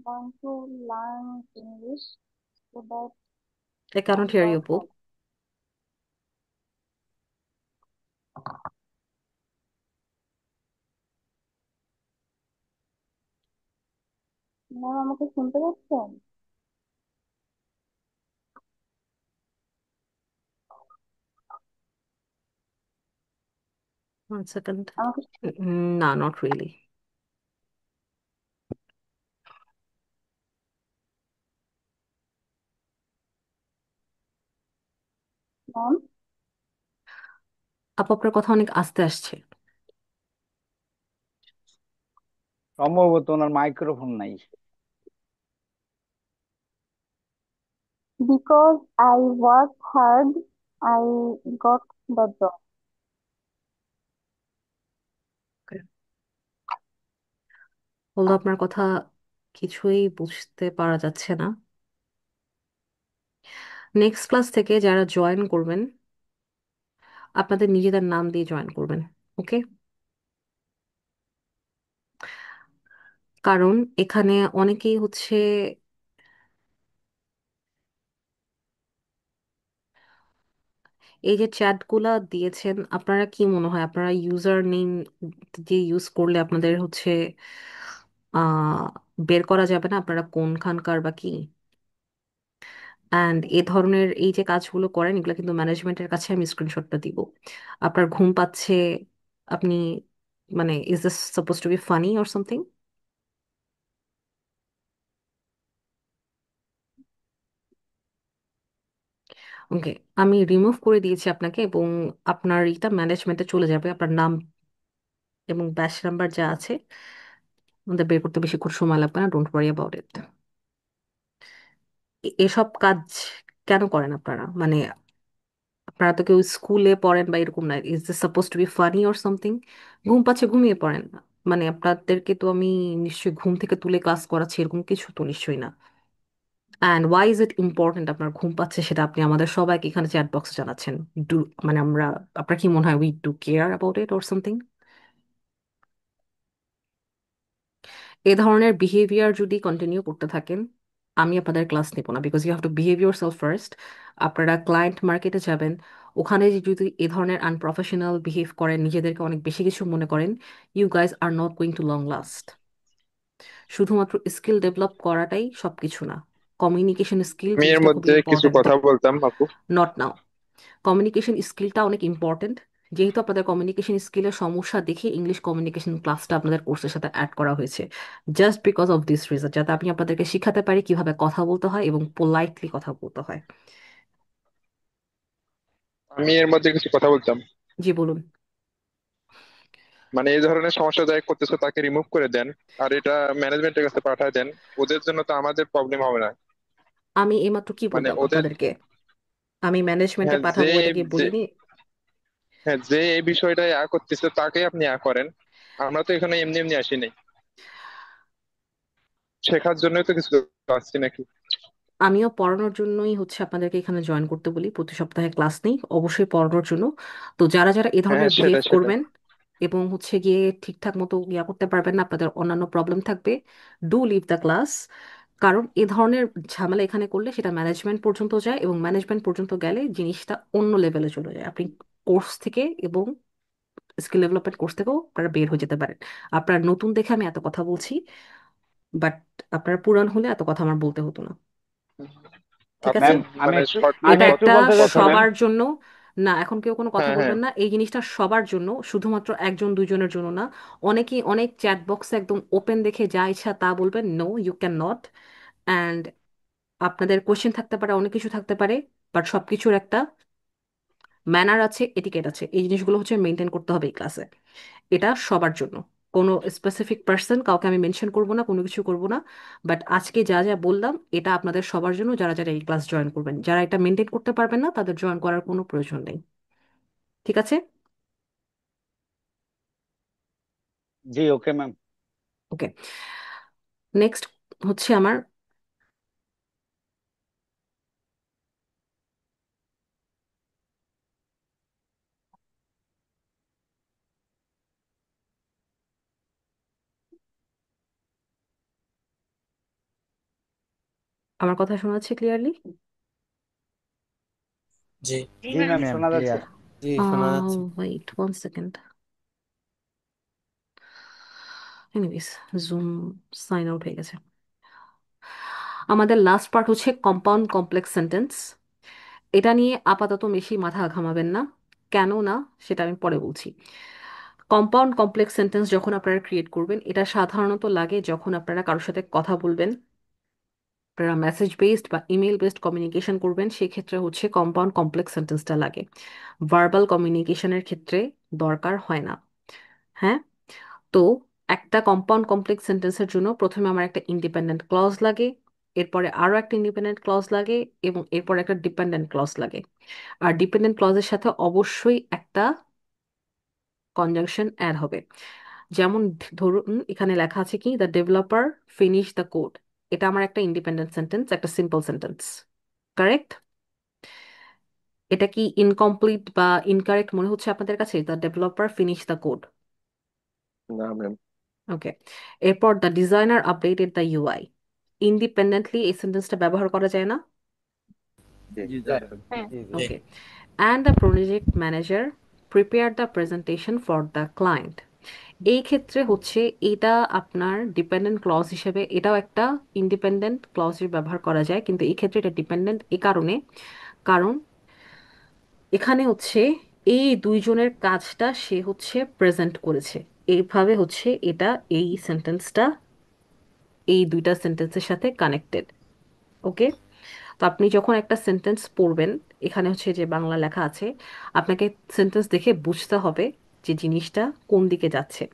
Speaker 11: Want to learn English so that
Speaker 1: I cannot
Speaker 11: can
Speaker 1: hear you,
Speaker 11: work
Speaker 1: Pooh.
Speaker 11: Ma'am আমাকে শুনতে পাচ্ছেন?
Speaker 1: 1 second.
Speaker 11: আমাকে
Speaker 1: No, not really.
Speaker 11: ম্যাম
Speaker 1: আপু আপনার কথা অনেক আস্তে আসছে।
Speaker 3: সম্ভবত ওনার মাইক্রোফোন নাই।
Speaker 11: because I worked hard I got the job.
Speaker 1: বললো আপনার কথা কিছুই বুঝতে পারা যাচ্ছে না। নেক্সট ক্লাস থেকে যারা জয়েন করবেন আপনাদের নিজেদের নাম দিয়ে জয়েন করবেন, ওকে? কারণ এখানে অনেকেই হচ্ছে এই যে চ্যাটগুলা দিয়েছেন, আপনারা কি মনে হয় আপনারা ইউজার নেম যে ইউজ করলে আপনাদের হচ্ছে আহ বের করা যাবে না আপনারা কোনখানকার বা কি? অ্যান্ড এ ধরনের এই যে কাজগুলো করেন এগুলো কিন্তু ম্যানেজমেন্টের কাছে আমি স্ক্রিনশটটা দিব। আপনার ঘুম পাচ্ছে, আপনি মানে is this suppose to be funny or something? Okay, আমি রিমুভ করে দিয়েছি আপনাকে এবং আপনার এটা ম্যানেজমেন্টে চলে যাবে। আপনার নাম এবং ব্যাচ নাম্বার যা আছে আমাদের বের করতে বেশিক্ষণ সময় লাগবে না, ডোন্ট ওয়ারি অ্যাবাউট ইট। এসব কাজ কেন করেন আপনারা? মানে আপনারা তো কেউ স্কুলে পড়েন বা এরকম না, is this suppose to be funny or something? ঘুম পাচ্ছে ঘুমিয়ে পড়েন, মানে আপনাদেরকে তো আমি নিশ্চয়ই ঘুম থেকে তুলে ক্লাস করাচ্ছি এরকম কিছু তো নিশ্চয়ই না। And why is it important আপনার ঘুম পাচ্ছে সেটা আপনি আমাদের সবাইকে এখানে চ্যাট বক্সে জানাচ্ছেন? ডু মানে আমরা, আপনার কি মনে হয় we do care about it or something? এ ধরনের বিহেভিয়ার যদি কন্টিনিউ করতে থাকেন আমি আপনাদের ক্লাস নেব না, because you have to behave yourself first. আপনারা ক্লায়েন্ট মার্কেটে যাবেন, ওখানে যদি এ ধরনের আনপ্রফেশনাল বিহেভ করেন, নিজেদেরকে অনেক বেশি কিছু মনে করেন, you guys are not going to long last. শুধুমাত্র স্কিল ডেভেলপ করাটাই সবকিছু না, কমিউনিকেশন স্কিল
Speaker 17: আমি এর
Speaker 1: জিনিসটা খুবই
Speaker 17: মধ্যে কিছু
Speaker 1: ইম্পর্ট্যান্ট।
Speaker 17: কথা বলতাম আপু।
Speaker 1: Not now. কমিউনিকেশন স্কিলটা অনেক ইম্পর্ট্যান্ট, যেহেতু আপনাদের কমিউনিকেশন স্কিলের সমস্যা দেখে ইংলিশ কমিউনিকেশন ক্লাসটা আপনাদের কোর্সের সাথে অ্যাড করা হয়েছে, just because of this reason, যাতে আমি আপনাদেরকে শিখাতে পারি কিভাবে কথা বলতে হয় এবং পোলাইটলি কথা বলতে হয়।
Speaker 17: আমি এর মধ্যে কিছু কথা বলতাম।
Speaker 1: জি বলুন।
Speaker 17: মানে এই ধরনের সমস্যা যাই করতেছে তাকে রিমুভ করে দেন, আর এটা ম্যানেজমেন্টের কাছে পাঠায় দেন। ওদের জন্য তো আমাদের প্রবলেম হবে না।
Speaker 1: আমি এইমাত্র কি
Speaker 17: মানে
Speaker 1: বললাম
Speaker 17: ওদের,
Speaker 1: আপনাদেরকে? আমি ম্যানেজমেন্টে
Speaker 17: হ্যাঁ যে
Speaker 1: পাঠাবো এটা কি
Speaker 17: যে
Speaker 1: বলিনি?
Speaker 17: হ্যাঁ যে এই বিষয়টা করতেছে তাকে আপনি করেন। আমরা তো এখানে এমনি এমনি আসি নাই, শেখার জন্যই তো কিছু আসছি নাকি।
Speaker 1: আমিও পড়ানোর জন্যই হচ্ছে আপনাদেরকে এখানে জয়েন করতে বলি, প্রতি সপ্তাহে ক্লাস নেই অবশ্যই পড়ানোর জন্য। তো যারা যারা এ
Speaker 17: হ্যাঁ
Speaker 1: ধরনের বিহেভ
Speaker 17: সেটাই সেটাই।
Speaker 1: করবেন এবং হচ্ছে গিয়ে ঠিকঠাক মতো ইয়া করতে পারবেন না, আপনাদের অন্যান্য প্রবলেম থাকবে, ডু লিভ দ্য ক্লাস। কারণ এ ধরনের ঝামেলা এখানে করলে সেটা ম্যানেজমেন্ট পর্যন্ত যায় এবং ম্যানেজমেন্ট পর্যন্ত গেলে জিনিসটা অন্য লেভেলে চলে যায়। আপনি কোর্স থেকে এবং স্কিল ডেভেলপমেন্ট কোর্স থেকেও আপনারা বের হয়ে যেতে পারেন। আপনারা নতুন দেখে আমি এত কথা বলছি, বাট আপনারা পুরান হলে এত কথা আমার বলতে হতো না। ঠিক
Speaker 17: আপনি
Speaker 1: আছে?
Speaker 3: ম্যাম আমি
Speaker 17: মানে
Speaker 3: একটু
Speaker 17: শর্ট
Speaker 1: এটা
Speaker 3: আমি
Speaker 17: শর্ট
Speaker 3: একটু
Speaker 1: একটা
Speaker 3: বলতে চাচ্ছি
Speaker 17: কথাটা।
Speaker 3: ম্যাম।
Speaker 1: সবার জন্য না, এখন কেউ কোনো কথা
Speaker 17: হ্যাঁ হ্যাঁ
Speaker 1: বলবেন না, এই জিনিসটা সবার জন্য, শুধুমাত্র একজন দুইজনের জন্য না। অনেকেই অনেক চ্যাট বক্সে একদম ওপেন দেখে যা ইচ্ছা তা বলবেন, no you can not. And আপনাদের কোশ্চেন থাকতে পারে, অনেক কিছু থাকতে পারে, বাট সবকিছুর একটা ম্যানার আছে, এটিকেট আছে, এই জিনিসগুলো হচ্ছে মেনটেন করতে হবে এই ক্লাসে। এটা সবার জন্য, কোনো স্পেসিফিক পার্সন কাউকে আমি মেনশন করব না, কোনো কিছু করব না। বাট আজকে যা যা বললাম এটা আপনাদের সবার জন্য, যারা যারা এই ক্লাস জয়েন করবেন। যারা এটা মেনটেন করতে পারবেন না তাদের জয়েন করার কোনো প্রয়োজন নেই। ঠিক আছে?
Speaker 3: জি ওকে ম্যাম।
Speaker 1: ওকে, নেক্সট হচ্ছে আমার আমার কথা শোনা যাচ্ছে ক্লিয়ারলি?
Speaker 7: জি।
Speaker 3: জি
Speaker 4: জি
Speaker 3: ম্যাম
Speaker 4: ম্যাম,
Speaker 3: শোনা যাচ্ছে।
Speaker 4: ক্লিয়ার। জি, শোনা যাচ্ছে।
Speaker 1: Wait 1 second. Anyways, zoom sign out হয়ে গেছে। আমাদের লাস্ট পার্ট হচ্ছে কম্পাউন্ড কমপ্লেক্স সেন্টেন্স। এটা নিয়ে আপাতত বেশি মাথা ঘামাবেন না, কেন না সেটা আমি পরে বলছি। কম্পাউন্ড কমপ্লেক্স সেন্টেন্স যখন আপনারা ক্রিয়েট করবেন, এটা সাধারণত লাগে যখন আপনারা কারোর সাথে কথা বলবেন, আপনারা মেসেজ বেসড বা ইমেল বেসড কমিউনিকেশন করবেন, সেক্ষেত্রে হচ্ছে কম্পাউন্ড কমপ্লেক্স সেন্টেন্সটা লাগে। ভার্বাল কমিউনিকেশনের ক্ষেত্রে দরকার হয় না। হ্যাঁ, তো একটা কম্পাউন্ড কমপ্লেক্স সেন্টেন্সের জন্য প্রথমে আমার একটা ইন্ডিপেন্ডেন্ট ক্লজ লাগে, এরপরে আরো একটা ইন্ডিপেন্ডেন্ট ক্লজ লাগে, এবং এরপর একটা ডিপেন্ডেন্ট ক্লজ লাগে। আর ডিপেন্ডেন্ট ক্লজের সাথে অবশ্যই একটা কনজাংশন অ্যাড হবে। যেমন ধরুন এখানে লেখা আছে কি, the developer finish the code. এটা আমার একটা ইন্ডিপেন্ডেন্ট সেন্টেন্স, একটা সিম্পল সেন্টেন্স, কারেক্ট? এটা কি ইনকমপ্লিট বা ইনকারেক্ট মনে হচ্ছে আপনাদের কাছে, the developer finish the code?
Speaker 17: না ম্যাম।
Speaker 1: ওকে, এরপর the designer updated the UI. Independently এই সেন্টেন্সটা ব্যবহার করা যায় না?
Speaker 17: জি।
Speaker 10: জি
Speaker 4: যায়।
Speaker 10: যাবেন।
Speaker 12: হ্যাঁ।
Speaker 4: জি জি।
Speaker 7: জি।
Speaker 1: Okay, and the project manager prepare the presentation for the client. এই ক্ষেত্রে হচ্ছে এটা আপনার ডিপেন্ডেন্ট ক্লজ হিসেবে, এটাও একটা ইন্ডিপেন্ডেন্ট ক্লজ ব্যবহার করা যায়, কিন্তু এই ক্ষেত্রে এটা ডিপেন্ডেন্ট এই কারণে, কারণ এখানে হচ্ছে এই দুইজনের কাজটা সে হচ্ছে প্রেজেন্ট করেছে, এইভাবে হচ্ছে এটা, এই সেন্টেন্সটা এই দুইটা সেন্টেন্সের সাথে কানেক্টেড। ওকে, তো আপনি যখন একটা সেন্টেন্স পড়বেন, এখানে হচ্ছে যে বাংলা লেখা আছে, আপনাকে সেন্টেন্স দেখে বুঝতে হবে যে জিনিসটা কোন দিকে যাচ্ছে।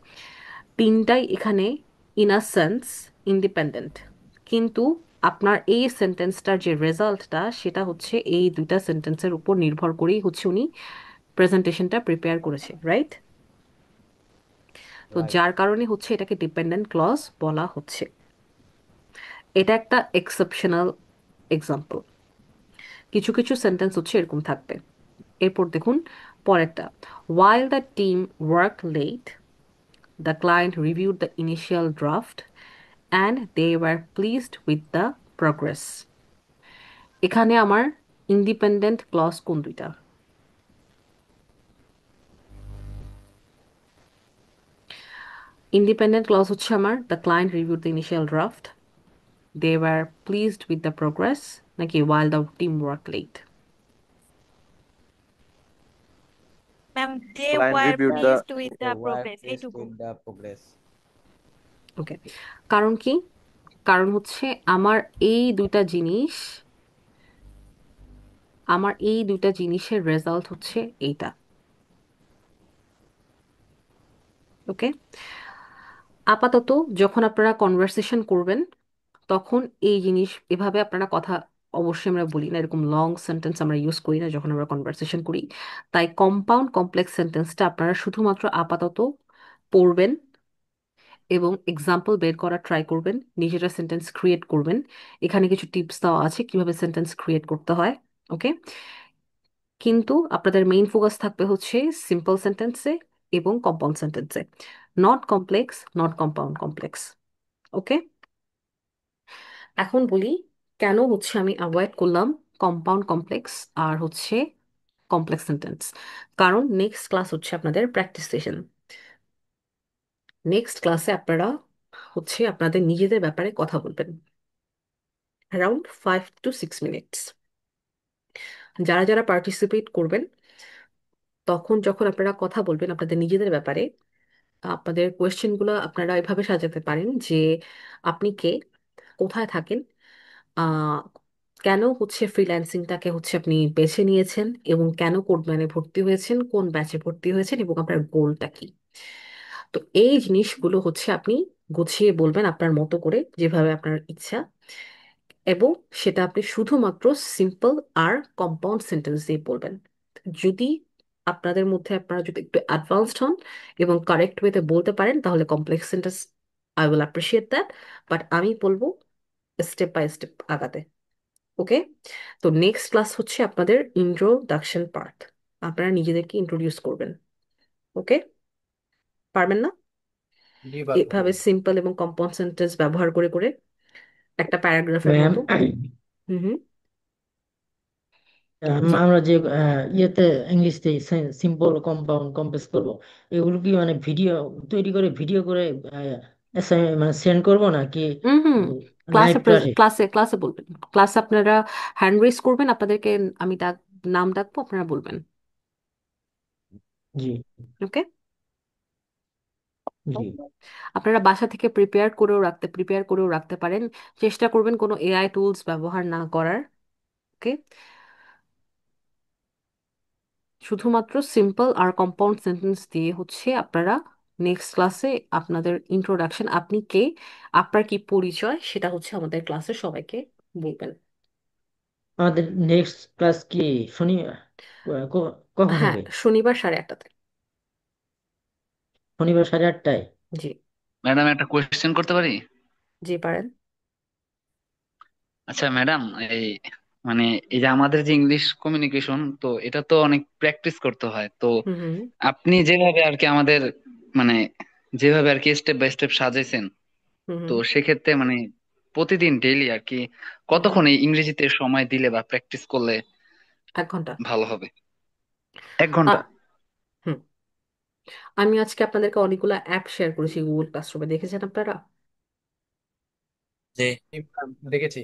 Speaker 1: তিনটাই এখানে ইন আ সেন্স ইন্ডিপেন্ডেন্ট, কিন্তু আপনার এই সেন্টেন্সটার যে রেজাল্টটা সেটা হচ্ছে এই দুইটা সেন্টেন্সের উপর নির্ভর করেই হচ্ছে উনি প্রেজেন্টেশনটা প্রিপেয়ার করেছে, রাইট? তো
Speaker 4: রাইট।
Speaker 1: যার কারণে হচ্ছে এটাকে ডিপেন্ডেন্ট ক্লজ বলা হচ্ছে। এটা একটা এক্সেপশনাল এক্সাম্পল। কিছু কিছু সেন্টেন্স হচ্ছে এরকম থাকবে। এরপর দেখুন পরেরটা, while the team worked late, the client reviewed the initial draft and they were pleased with the progress. এখানে আমার ইন্ডিপেন্ডেন্ট ক্লজ কোন দুইটা? ইন্ডিপেন্ডেন্ট ক্লজ হচ্ছে আমার the client reviewed the initial draft, they were pleased with the progress, নাকি while the team worked late?
Speaker 8: Ma'am they
Speaker 13: Client
Speaker 8: were
Speaker 13: reviewed the
Speaker 8: pleased with
Speaker 4: They
Speaker 8: the
Speaker 4: were
Speaker 8: progress,
Speaker 4: pleased
Speaker 8: এইটুকু।
Speaker 4: with the progress.
Speaker 1: ওকে, কারণ কি? কারণ হচ্ছে আমার এই দুইটা জিনিসের রেজাল্ট হচ্ছে এইটা। ওকে, আপাতত যখন আপনারা কনভারসেশন করবেন তখন এই জিনিস এভাবে আপনারা কথা, অবশ্যই আমরা বলি না, এরকম লং সেন্টেন্স আমরা ইউজ করি না যখন আমরা কনভারসেশন করি। তাই কম্পাউন্ড কমপ্লেক্স সেন্টেন্সটা আপনারা শুধুমাত্র আপাতত পড়বেন এবং এক্সাম্পল বের করার ট্রাই করবেন, নিজেরা সেন্টেন্স ক্রিয়েট করবেন। এখানে কিছু টিপস দেওয়া আছে কিভাবে সেন্টেন্স ক্রিয়েট করতে হয়। ওকে, কিন্তু আপনাদের মেইন ফোকাস থাকবে হচ্ছে সিম্পল সেন্টেন্সে এবং কম্পাউন্ড সেন্টেন্সে, not complex, not compound complex. Okay, এখন বলি কেন হচ্ছে আমি অ্যাভয়েড করলাম কম্পাউন্ড কমপ্লেক্স আর হচ্ছে কমপ্লেক্স সেন্টেন্স, কারণ নেক্সট ক্লাস হচ্ছে আপনাদের প্র্যাকটিস সেশন। নেক্সট ক্লাসে আপনারা হচ্ছে আপনাদের নিজেদের ব্যাপারে কথা বলবেন অ্যারাউন্ড 5 to 6 মিনিটস। যারা যারা পার্টিসিপেট করবেন, তখন যখন আপনারা কথা বলবেন আপনাদের নিজেদের ব্যাপারে, আপনাদের কোয়েশ্চেনগুলো আপনারা এভাবে সাজাতে পারেন যে আপনি কে, কোথায় থাকেন, আহ কেন হচ্ছে ফ্রিল্যান্সিংটাকে হচ্ছে আপনি বেছে নিয়েছেন, এবং কেন কোডম্যানে ভর্তি হয়েছেন, কোন ব্যাচে ভর্তি হয়েছেন, এবং আপনার গোলটা কি। তো এই জিনিসগুলো হচ্ছে আপনি গুছিয়ে বলবেন আপনার মতো করে, যেভাবে আপনার ইচ্ছা, এবং সেটা আপনি শুধুমাত্র সিম্পল আর কম্পাউন্ড সেন্টেন্স দিয়ে বলবেন। যদি আপনাদের মধ্যে আপনারা যদি একটু অ্যাডভান্সড হন এবং কারেক্ট ওয়েতে বলতে পারেন, তাহলে complex sentence I will appreciate that. But আমি বলবো স্টেপ বাই স্টেপ আগাতে। ওকে, তো নেক্সট ক্লাস হচ্ছে আপনাদের ইন্ট্রোডাকশন পার্ট। আপনারা নিজেদেরকে ইন্ট্রোডিউস করবেন। ওকে, পারবেন না?
Speaker 6: জি পারবো।
Speaker 1: এভাবে সিম্পল এবং কম্পাউন্ড সেন্টেন্স ব্যবহার করে করে একটা প্যারাগ্রাফের
Speaker 18: ম্যাম,
Speaker 1: মতো। হুম হুম। জি,
Speaker 18: আমরা যে ইয়েতে ইংলিশে সিম্পল কম্পাউন্ড কমপ্লেক্স করব, এগুলো কি মানে ভিডিও তৈরি করে ভিডিও করে মানে সেন্ড করব নাকি
Speaker 1: হুম হুম।
Speaker 18: লাইভ
Speaker 1: ক্লাসে
Speaker 18: ক্লাসে?
Speaker 1: ক্লাসে ক্লাসে বলবেন। ক্লাসে আপনারা হ্যান্ড রেজ করবেন, আপনাদেরকে আমি নাম ডাকবো, আপনারা বলবেন।
Speaker 18: জি
Speaker 1: ওকে,
Speaker 18: জি।
Speaker 1: আপনারা বাসা থেকে প্রিপেয়ার করেও রাখতে পারেন। চেষ্টা করবেন কোনো এআই টুলস ব্যবহার না করার। ওকে, শুধুমাত্র সিম্পল আর কম্পাউন্ড সেন্টেন্স দিয়ে হচ্ছে আপনারা নেক্সট ক্লাসে আপনাদের ইন্ট্রোডাকশন, আপনি কে, আপনার কি পরিচয়, সেটা হচ্ছে আমাদের ক্লাসে সবাইকে বলবেন।
Speaker 18: আমাদের নেক্সট ক্লাস কি শনি কখন
Speaker 1: হ্যাঁ,
Speaker 18: হবে?
Speaker 1: শনিবার 8:30-তে।
Speaker 18: শনিবার 8:30টায়?
Speaker 1: জি।
Speaker 19: ম্যাডাম একটা কোয়েশ্চেন করতে পারি?
Speaker 1: জি পারেন।
Speaker 19: আচ্ছা ম্যাডাম, এই মানে এই যে আমাদের যে ইংলিশ কমিউনিকেশন, তো এটা তো অনেক প্র্যাকটিস করতে হয়। তো
Speaker 1: হুম হুম
Speaker 19: আপনি যেভাবে আর কি আমাদের মানে যেভাবে আর কি স্টেপ বাই স্টেপ সাজাইছেন,
Speaker 1: হুম
Speaker 19: তো
Speaker 1: হুম
Speaker 19: সেক্ষেত্রে মানে প্রতিদিন ডেইলি আর কি
Speaker 1: হুম হুম।
Speaker 19: কতক্ষণ এই ইংরেজিতে সময় দিলে বা প্র্যাকটিস করলে
Speaker 1: 1 ঘন্টা।
Speaker 19: ভালো হবে? 1 ঘন্টা?
Speaker 1: হুম, আমি আজকে আপনাদেরকে অনেকগুলো অ্যাপ শেয়ার করেছি গুগল ক্লাসরুমে, দেখেছেন আপনারা?
Speaker 7: জি
Speaker 6: জি, ম্যাম, দেখেছি।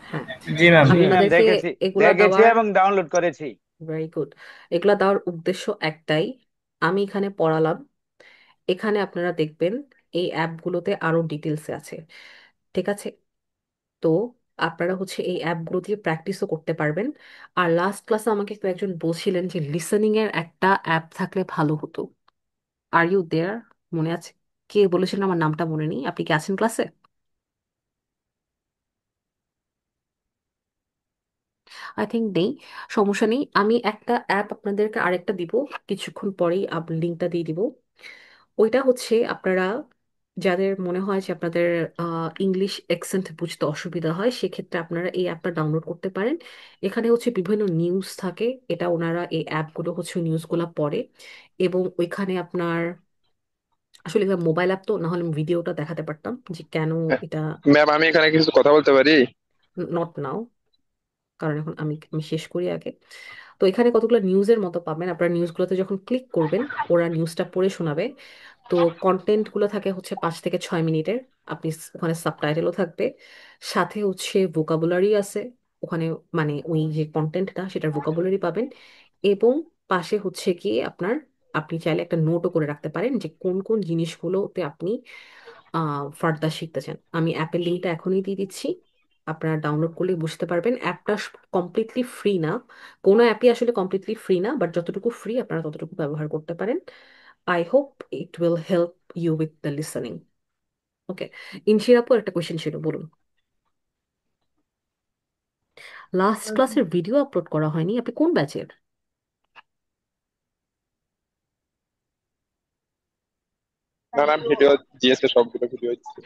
Speaker 1: হ্যাঁ,
Speaker 5: জি ম্যাম।
Speaker 3: জি
Speaker 1: আমি
Speaker 3: ম্যাম,
Speaker 1: আপনাদেরকে
Speaker 3: দেখেছি।
Speaker 1: এগুলা
Speaker 3: দেখেছি
Speaker 1: দেওয়ার,
Speaker 3: এবং ডাউনলোড করেছি।
Speaker 1: ভেরি গুড, এগুলা দেওয়ার উদ্দেশ্য একটাই। আমি এখানে পড়ালাম, এখানে আপনারা দেখবেন এই অ্যাপগুলোতে আরো ডিটেলসে আছে। ঠিক আছে, তো আপনারা হচ্ছে এই অ্যাপগুলো দিয়ে প্র্যাকটিসও করতে পারবেন। আর লাস্ট ক্লাসে আমাকে কেউ একজন বলছিলেন যে লিসেনিং এর একটা অ্যাপ থাকলে ভালো হতো। Are you there? মনে আছে? কে বলেছিলেন? আমার নামটা মনে নেই। আপনি কি আছেন ক্লাসে? আই থিঙ্ক নেই। সমস্যা নেই, আমি একটা অ্যাপ আপনাদেরকে আরেকটা দিব, কিছুক্ষণ পরেই লিঙ্কটা দিয়ে দিব। ওইটা হচ্ছে আপনারা যাদের মনে হয় যে আপনাদের ইংলিশ অ্যাকসেন্ট বুঝতে অসুবিধা হয়, সেক্ষেত্রে আপনারা এই অ্যাপটা ডাউনলোড করতে পারেন। এখানে হচ্ছে বিভিন্ন নিউজ থাকে, এটা ওনারা এই অ্যাপগুলো হচ্ছে নিউজগুলো পড়ে, এবং ওইখানে আপনার আসলে মোবাইল অ্যাপ তো, না হলে আমি ভিডিওটা দেখাতে পারতাম যে কেন এটা।
Speaker 17: ম্যাম, আমি এখানে কিছু কথা বলতে পারি?
Speaker 1: নট নাও, কারণ এখন আমি আমি শেষ করি আগে। তো এখানে কতগুলো নিউজের মতো পাবেন, আপনারা নিউজগুলোতে যখন ক্লিক করবেন ওরা নিউজটা পড়ে শোনাবে। তো কন্টেন্ট গুলো থাকে হচ্ছে 5 থেকে 6 মিনিটের। আপনি ওখানে সাবটাইটেলও থাকবে, সাথে হচ্ছে ভোকাবুলারি আছে ওখানে, মানে ওই যে কন্টেন্টটা সেটার ভোকাবুলারি পাবেন। এবং পাশে হচ্ছে কি আপনার, আপনি চাইলে একটা নোটও করে রাখতে পারেন যে কোন কোন জিনিসগুলোতে আপনি ফার্দার শিখতে চান। আমি অ্যাপের লিঙ্কটা এখনই দিয়ে দিচ্ছি, আপনারা ডাউনলোড করলে বুঝতে পারবেন। অ্যাপটা কমপ্লিটলি ফ্রি না, কোনো অ্যাপই আসলে কমপ্লিটলি ফ্রি না, বাট যতটুকু ফ্রি আপনারা ততটুকু ব্যবহার করতে পারেন। I hope it will help you with the listening. Okay, ইনশিরাপুর একটা কোয়েশ্চেন ছিল, বলুন। লাস্ট ক্লাসের ভিডিও আপলোড করা হয়নি, আপনি কোন ব্যাচের?
Speaker 17: না না, ভিডিও দিয়েছে, সবগুলো ভিডিও দিয়েছে।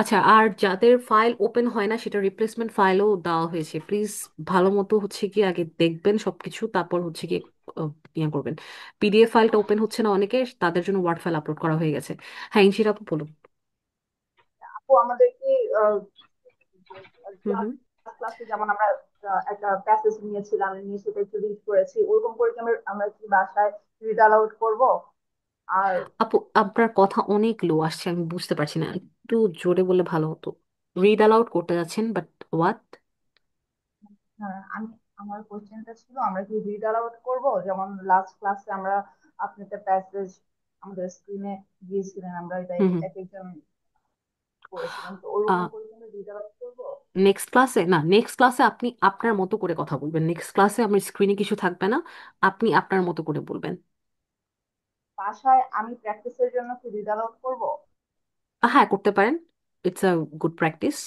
Speaker 1: আচ্ছা, আর যাদের ফাইল ওপেন হয় না সেটা রিপ্লেসমেন্ট ফাইলও দেওয়া হয়েছে, প্লিজ ভালো মতো হচ্ছে কি আগে দেখবেন সবকিছু, তারপর হচ্ছে কি ইয়ে করবেন। পিডিএফ ফাইলটা ওপেন হচ্ছে না অনেকে, তাদের জন্য ওয়ার্ড ফাইল আপলোড করা হয়ে গেছে। হ্যাঁ, ইনশিরা আপু বলুন।
Speaker 11: আপু আমাদেরকে
Speaker 1: হুম হুম
Speaker 11: ক্লাসে যেমন আমরা একটা প্যাসেজ নিয়েছিলাম, নিয়ে সেটা একটু রিড করেছি, ওরকম করে কি আমরা আমরা কি বাসায় রিড অ্যালাউড করব? আর
Speaker 1: আপু, আপনার কথা অনেক লো আসছে, আমি বুঝতে পারছি না, একটু জোরে বললে ভালো হতো। রিড অ্যালাউড করতে যাচ্ছেন, বাট হোয়াট?
Speaker 11: আমি, আমার কোশ্চেনটা ছিল আমরা কি রিড অ্যালাউড করব, যেমন লাস্ট ক্লাসে আমরা আপনি একটা প্যাসেজ আমাদের স্ক্রিনে দিয়েছিলেন, আমরা এটা
Speaker 1: হুম হুম।
Speaker 11: এক একজন করেছিলাম, তো ওরকম করে কি আমরা রিড অ্যালাউড করবো?
Speaker 1: নেক্সট ক্লাসে না, নেক্সট ক্লাসে আপনি আপনার মতো করে কথা বলবেন। নেক্সট ক্লাসে আমার স্ক্রিনে কিছু থাকবে না, আপনি আপনার মতো করে বলবেন।
Speaker 11: বাসায় আমি প্র্যাকটিসের জন্য কি রিড অ্যালাউড করবো?
Speaker 1: হ্যাঁ, করতে পারেন। It's a good practice.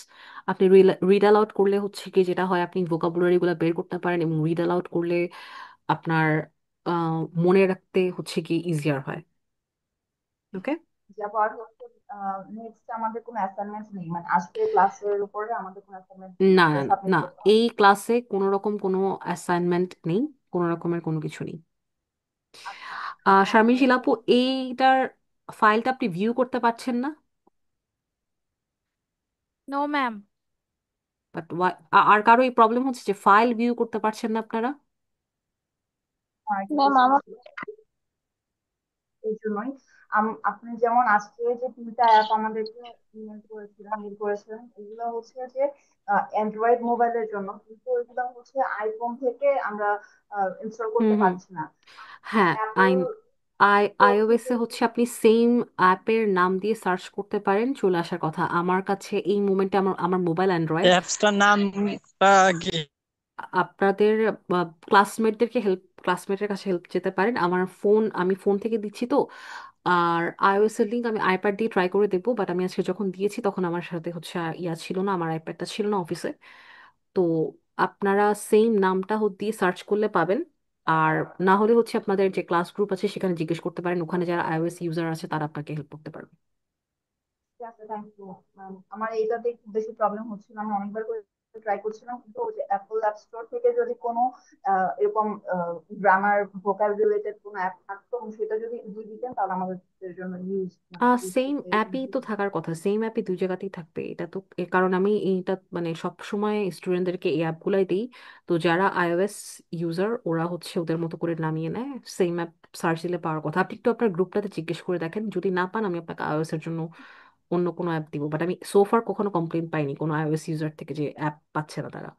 Speaker 1: আপনি রিড অ্যালাউড করলে হচ্ছে কি যেটা হয়, আপনি ভোকাবুলারি গুলো বের করতে পারেন, এবং রিড অ্যালাউড করলে আপনার মনে রাখতে হচ্ছে কি ইজিয়ার হয়। ওকে।
Speaker 11: যাবো। আর হচ্ছে নেক্সট আমাদের কোনো অ্যাসাইনমেন্ট নেই, মানে আজকে ক্লাসের উপরে আমাদের কোনো অ্যাসাইনমেন্ট
Speaker 1: না না না
Speaker 11: সাবমিট
Speaker 1: না,
Speaker 11: করতে হবে?
Speaker 1: এই ক্লাসে কোনো রকম কোনো অ্যাসাইনমেন্ট নেই, কোনো রকমের কোনো কিছু নেই।
Speaker 11: আচ্ছা।
Speaker 1: শারমিন
Speaker 11: নেক্সট,
Speaker 1: শিলাপু, এইটার ফাইলটা আপনি ভিউ করতে পারছেন না?
Speaker 8: No ma'am.
Speaker 1: বাট আর কারো এই প্রবলেম হচ্ছে যে ফাইল ভিউ করতে পারছেন না আপনারা?
Speaker 11: একটা কোশ্চেন ছিল এই জন্যই। আপনি যেমন আজকে যে তিনটা অ্যাপ আমাদেরকে ইমেল করেছিলেন, মেল করেছিলেন, এগুলো হচ্ছে যে অ্যান্ড্রয়েড মোবাইলের জন্য, কিন্তু এগুলো হচ্ছে আইফোন থেকে আমরা ইনস্টল
Speaker 1: হুম
Speaker 11: করতে
Speaker 1: হুম।
Speaker 11: পারছি না।
Speaker 1: হ্যাঁ,
Speaker 11: অ্যাপল স্টোর
Speaker 1: আইওএস
Speaker 11: থেকে
Speaker 1: এ হচ্ছে আপনি সেম অ্যাপের নাম দিয়ে সার্চ করতে পারেন, চলে আসার কথা। আমার কাছে এই মোমেন্টে আমার আমার মোবাইল অ্যান্ড্রয়েড।
Speaker 5: অ্যাপসটার নামটা কি?
Speaker 1: আপনাদের ক্লাসমেটের কাছে হেল্প যেতে পারেন। আমি ফোন থেকে দিচ্ছি তো। আর আইওএস এর লিঙ্ক আমি আইপ্যাড দিয়ে ট্রাই করে দেখবো, বাট আমি আজকে যখন দিয়েছি তখন আমার সাথে হচ্ছে ইয়া ছিল না, আমার আইপ্যাডটা ছিল না অফিসে। তো আপনারা সেম নামটা দিয়ে সার্চ করলে পাবেন। আর না হলে হচ্ছে আপনাদের যে ক্লাস গ্রুপ আছে সেখানে জিজ্ঞেস করতে পারেন, ওখানে যারা আইওএস ইউজার আছে তারা আপনাকে হেল্প করতে পারবে।
Speaker 11: ঠিক আছে, থ্যাংক ইউ ম্যাম। আমার এইটাতে খুব বেশি প্রবলেম হচ্ছিল, আমি অনেকবার করে ট্রাই করছিলাম, কিন্তু ওই যে অ্যাপল অ্যাপ স্টোর থেকে যদি কোনো এরকম গ্রামার ভোকাল রিলেটেড কোনো অ্যাপ থাকতো এবং সেটা যদি দিয়ে দিতেন, তাহলে আমাদের জন্য ইউজ
Speaker 1: সেম
Speaker 11: করতে
Speaker 1: অ্যাপই
Speaker 11: easy
Speaker 1: তো
Speaker 11: হতো।
Speaker 1: থাকার কথা, সেম অ্যাপই দুই জায়গাতেই থাকবে। এটা তো কারণ আমি এইটা মানে সব সময় স্টুডেন্টদেরকে এই অ্যাপগুলাই দিই। তো যারা আইওএস ইউজার ওরা হচ্ছে ওদের মতো করে নামিয়ে নেয়, সেম অ্যাপ সার্চ দিলে পাওয়ার কথা। আপনি একটু আপনার গ্রুপটাতে জিজ্ঞেস করে দেখেন, যদি না পান আমি আপনাকে আইওএস এর জন্য অন্য কোনো অ্যাপ দিব। বাট আমি সোফার কখনো কমপ্লেন পাইনি কোনো আইওএস ইউজার থেকে যে অ্যাপ পাচ্ছে না তারা।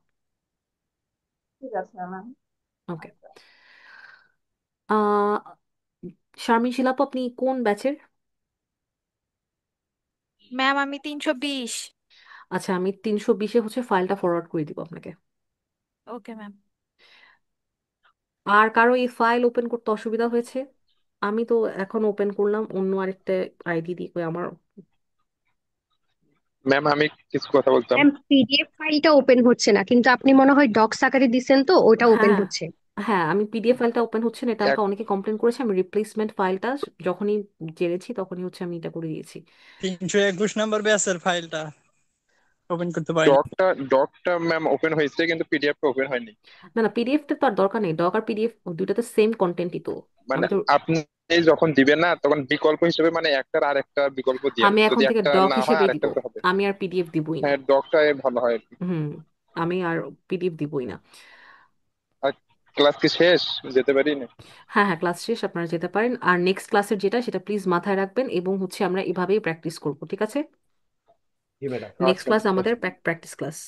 Speaker 11: ঠিক আছে ম্যাম।
Speaker 1: ওকে। আহ শারমিন শিলাপ, আপনি কোন ব্যাচের?
Speaker 8: ম্যাম আমি 320।
Speaker 1: আচ্ছা, আমি 320-এ হচ্ছে ফাইলটা ফরওয়ার্ড করে দিব আপনাকে।
Speaker 8: Okay ma'am.
Speaker 1: আর কারো এই ফাইল ওপেন করতে অসুবিধা হয়েছে? আমি তো এখন ওপেন করলাম অন্য আরেকটা আইডি দিয়ে, কই আমার।
Speaker 17: ম্যাম আমি কিছু কথা বলতাম।
Speaker 20: ম্যাম পিডিএফ ফাইলটা ওপেন হচ্ছে না, কিন্তু আপনি মনে হয় ডক্স আকারে দিচ্ছেন, তো ওটা ওপেন
Speaker 1: হ্যাঁ
Speaker 20: হচ্ছে।
Speaker 1: হ্যাঁ, আমি পিডিএফ ফাইলটা ওপেন হচ্ছে না, এটা আমাকে
Speaker 17: এক
Speaker 1: অনেকে কমপ্লেন করেছে। আমি রিপ্লেসমেন্ট ফাইলটা যখনই জেনেছি তখনই হচ্ছে আমি এটা করে দিয়েছি।
Speaker 5: 321 নম্বর ব্যাচের ফাইলটা ওপেন করতে পারিনি।
Speaker 17: ডকটা ম্যাম ওপেন হয়েছে কিন্তু পিডিএফটা ওপেন হয়নি।
Speaker 1: না না, পিডিএফ তো আর দরকার নেই, ডক আর পিডিএফ দুইটাতে সেম কন্টেন্টই তো।
Speaker 17: মানে
Speaker 1: আমি তো
Speaker 17: আপনি যখন দিবেন না তখন বিকল্প হিসেবে মানে একটার আর একটা বিকল্প দিয়েন,
Speaker 1: আমি এখন
Speaker 17: যদি
Speaker 1: থেকে
Speaker 17: একটা
Speaker 1: ডক
Speaker 17: না হয়
Speaker 1: হিসেবেই
Speaker 17: আর
Speaker 1: দিব।
Speaker 17: একটা তো হবে।
Speaker 1: আমি আর পিডিএফ দিবই না।
Speaker 17: হ্যাঁ ডকটাই ভালো হয় আর কি।
Speaker 1: হুম। আমি আর পিডিএফ দিবই না।
Speaker 17: আর ক্লাস কি শেষ, যেতে পারি না?
Speaker 1: হ্যাঁ হ্যাঁ, ক্লাস শেষ, আপনারা যেতে পারেন। আর নেক্সট ক্লাসের যেটা সেটা প্লিজ মাথায় রাখবেন, এবং হচ্ছে আমরা এভাবেই প্র্যাকটিস করব, ঠিক আছে?
Speaker 10: জি ম্যাডাম।
Speaker 1: নেক্সট
Speaker 10: আচ্ছা
Speaker 1: ক্লাস
Speaker 10: বুঝতে
Speaker 1: আমাদের
Speaker 10: পারছি।
Speaker 1: Practice class.